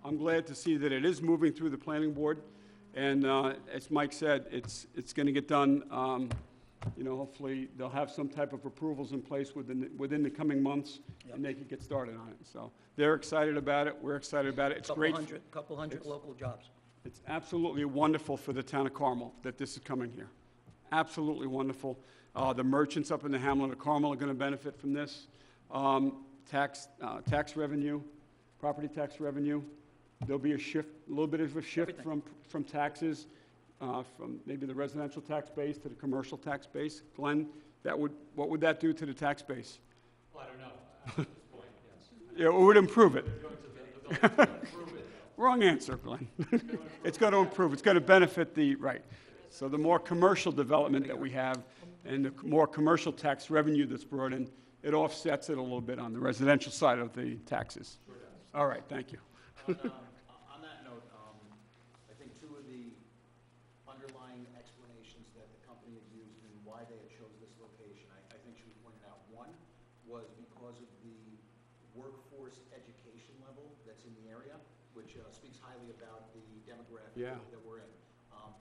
[SPEAKER 1] I'm glad to see that it is moving through the planning board. And as Mike said, it's going to get done. Hopefully, they'll have some type of approvals in place within the coming months, and they can get started on it. So they're excited about it. We're excited about it. It's great.
[SPEAKER 8] Couple hundred
[SPEAKER 1] It's-
[SPEAKER 8] local jobs.
[SPEAKER 1] It's absolutely wonderful for the town of Carmel that this is coming here. Absolutely wonderful. The merchants up in the hamlet of Carmel are going to benefit from this. Tax revenue, property tax revenue. There'll be a shift, a little bit of a shift from taxes, from maybe the residential tax base to the commercial tax base. Glenn, what would that do to the tax base?
[SPEAKER 10] Well, I don't know, at this point, yes.
[SPEAKER 1] Yeah, it would improve it.
[SPEAKER 10] They're going to improve it.
[SPEAKER 1] Wrong answer, Glenn. It's going to improve, it's going to benefit right. So the more commercial development that we have and the more commercial tax revenue that's brought in, it offsets it a little bit on the residential side of the taxes.
[SPEAKER 10] Sure does.
[SPEAKER 1] All right, thank you.
[SPEAKER 4] On that note, I think two of the underlying explanations that the company had used and why they had chose this location, I think should be pointed out. One was because of the workforce education level that's in the area, which speaks highly about the demographic
[SPEAKER 1] Yeah.
[SPEAKER 4] that we're in.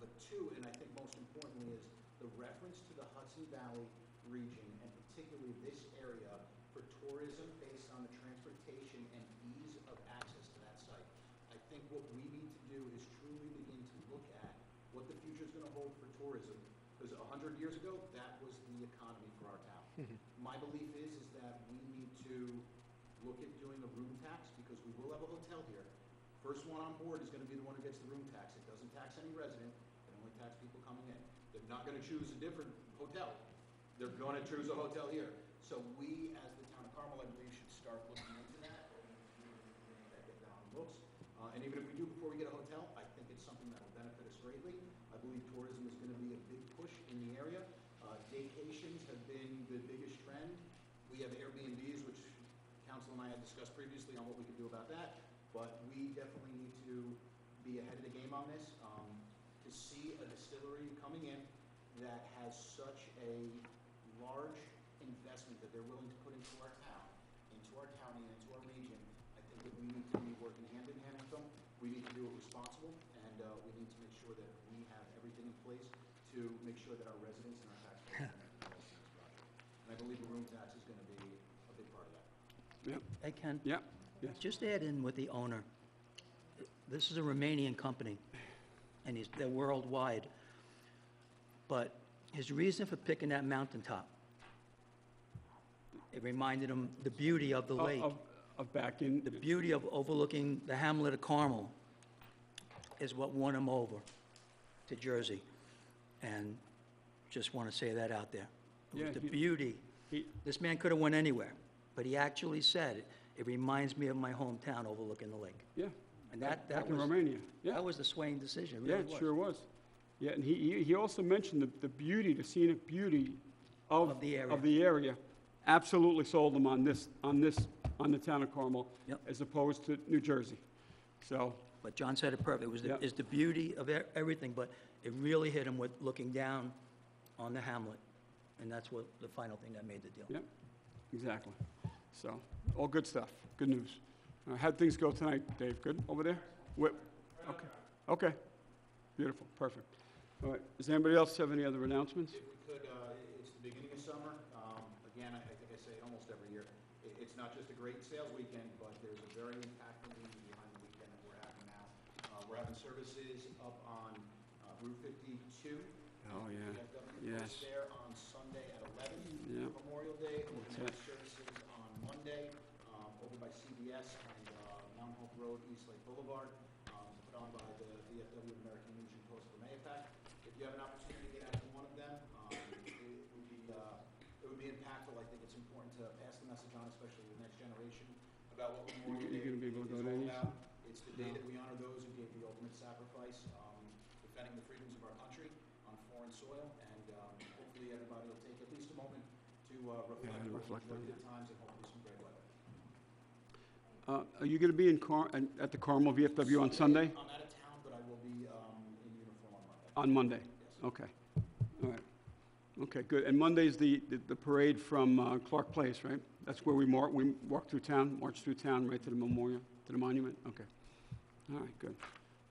[SPEAKER 4] But two, and I think most importantly, is the reference to the Hudson Valley region, and particularly this area, for tourism based on the transportation and ease of access to that site. I think what we need to do is truly begin to look at what the future is going to hold for tourism, because 100 years ago, that was the economy for our town. My belief is that we need to look at doing a room tax, because we will have a hotel here. First one on board is going to be the one who gets the room tax. It doesn't tax any resident, it only tax people coming in. They're not going to choose a different hotel. They're going to choose a hotel here. So we, as the town of Carmel, I believe, should start looking into that. Get that on the books. And even if we do before we get a hotel, I think it's something that will benefit us greatly. I believe tourism is going to be a big push in the area. Vacations have been the biggest trend. We have Airbnbs, which council and I had discussed previously on what we could do about that. But we definitely need to be ahead of the game on this. To see a distillery coming in that has such a large investment that they're willing to put into our town, into our county, and into our region, I think that we need to be working hand in hand with them. We need to do it responsible, and we need to make sure that we have everything in place to make sure that our residents and our taxpayers are involved in this project. And I believe the room tax is going to be a big part of that.
[SPEAKER 1] Yeah,
[SPEAKER 8] Hey, Ken?
[SPEAKER 1] yeah, yes.
[SPEAKER 8] Just add in with the owner. This is a Romanian company, and they're worldwide. But His reason for picking that mountaintop, it reminded him the beauty of the lake,
[SPEAKER 1] Of back in,
[SPEAKER 8] the beauty of overlooking the hamlet of Carmel is what won him over to Jersey. And just want to say that out there. It
[SPEAKER 1] Yeah,
[SPEAKER 8] was the
[SPEAKER 1] he-
[SPEAKER 8] beauty.
[SPEAKER 1] he-
[SPEAKER 8] This man could have went anywhere, but he actually said, it reminds me of my hometown overlooking the lake.
[SPEAKER 1] yeah.
[SPEAKER 8] And that
[SPEAKER 1] Back in
[SPEAKER 8] was,
[SPEAKER 1] Romania, yeah.
[SPEAKER 8] that was the swaying decision, it
[SPEAKER 1] Yeah,
[SPEAKER 8] really
[SPEAKER 1] it
[SPEAKER 8] was.
[SPEAKER 1] sure was. Yeah, and he also mentioned the beauty, the scenic beauty
[SPEAKER 8] Of the area.
[SPEAKER 1] Of the area. Absolutely sold him on the town of Carmel.
[SPEAKER 8] Yep.
[SPEAKER 1] As opposed to New Jersey. So,
[SPEAKER 8] But John said it perfect. It was
[SPEAKER 1] Yeah.
[SPEAKER 8] it's the beauty of everything, but it really hit him with looking down on the hamlet. And that's what, the final thing that made the deal.
[SPEAKER 1] yeah, exactly. So, all good stuff, good news. How'd things go tonight, Dave? Good over there? Okay, okay, beautiful, perfect. All right, does anybody else have any other announcements?
[SPEAKER 4] If we could, it's the beginning of summer. Again, I think I say it almost every year. It's not just a great sales weekend, but there's a very impactful reason behind the weekend that we're having now. We're having services up on Route 52.
[SPEAKER 1] Oh, yeah,
[SPEAKER 4] VFW
[SPEAKER 1] yes.
[SPEAKER 4] there on Sunday at 11.
[SPEAKER 1] Yeah.
[SPEAKER 4] Memorial Day. We're
[SPEAKER 1] That's
[SPEAKER 4] going to
[SPEAKER 1] it.
[SPEAKER 4] have services on Monday over by CBS and Mount Hope Road, East Lake Boulevard, put on by the VFW American Legion Post for Mayapack. If you have an opportunity to get out to one of them, it would be impactful. I think it's important to pass the message on, especially to the next generation, about what Memorial Day
[SPEAKER 1] You gonna be able to go
[SPEAKER 4] is
[SPEAKER 1] to
[SPEAKER 4] all
[SPEAKER 1] any?
[SPEAKER 4] about. It's the day that we honor those who gave the ultimate sacrifice, defending the freedoms of our country on foreign soil, and hopefully everybody will take at least a moment to reflect on good times and hopefully some great weather.
[SPEAKER 1] Are you gonna be at the Carmel VFW on Sunday?
[SPEAKER 4] I'm out of town, but I will be in uniform on Monday.
[SPEAKER 1] On Monday? Okay, all right. Okay, good. And Monday's the parade from Clark Place, right? That's where we walk through town, march through town, right to the memorial, to the monument? Okay. All right, good.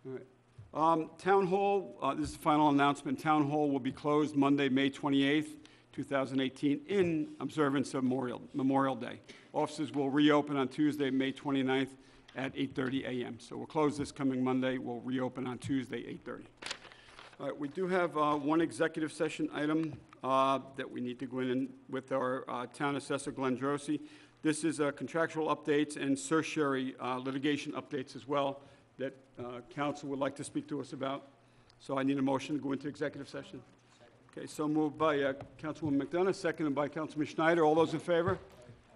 [SPEAKER 1] All right. Town Hall, this is the final announcement. Town Hall will be closed Monday, May 28th, 2018, in observance of Memorial Day. Offices will reopen on Tuesday, May 29th at 8:30 a.m. So we'll close this coming Monday. We'll reopen on Tuesday, 8:30. All right, we do have one executive session item that we need to go in with our town assessor, Glenn Drosy. This is contractual updates and certiorari litigation updates as well that council would like to speak to us about. So I need a motion to go into executive session. Okay, so moved by Councilwoman McDonough, seconded by Councilman Schneider. All those in favor?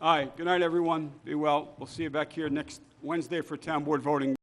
[SPEAKER 1] Aye. Good night, everyone. Be well. We'll see you back here next Wednesday for town board voting.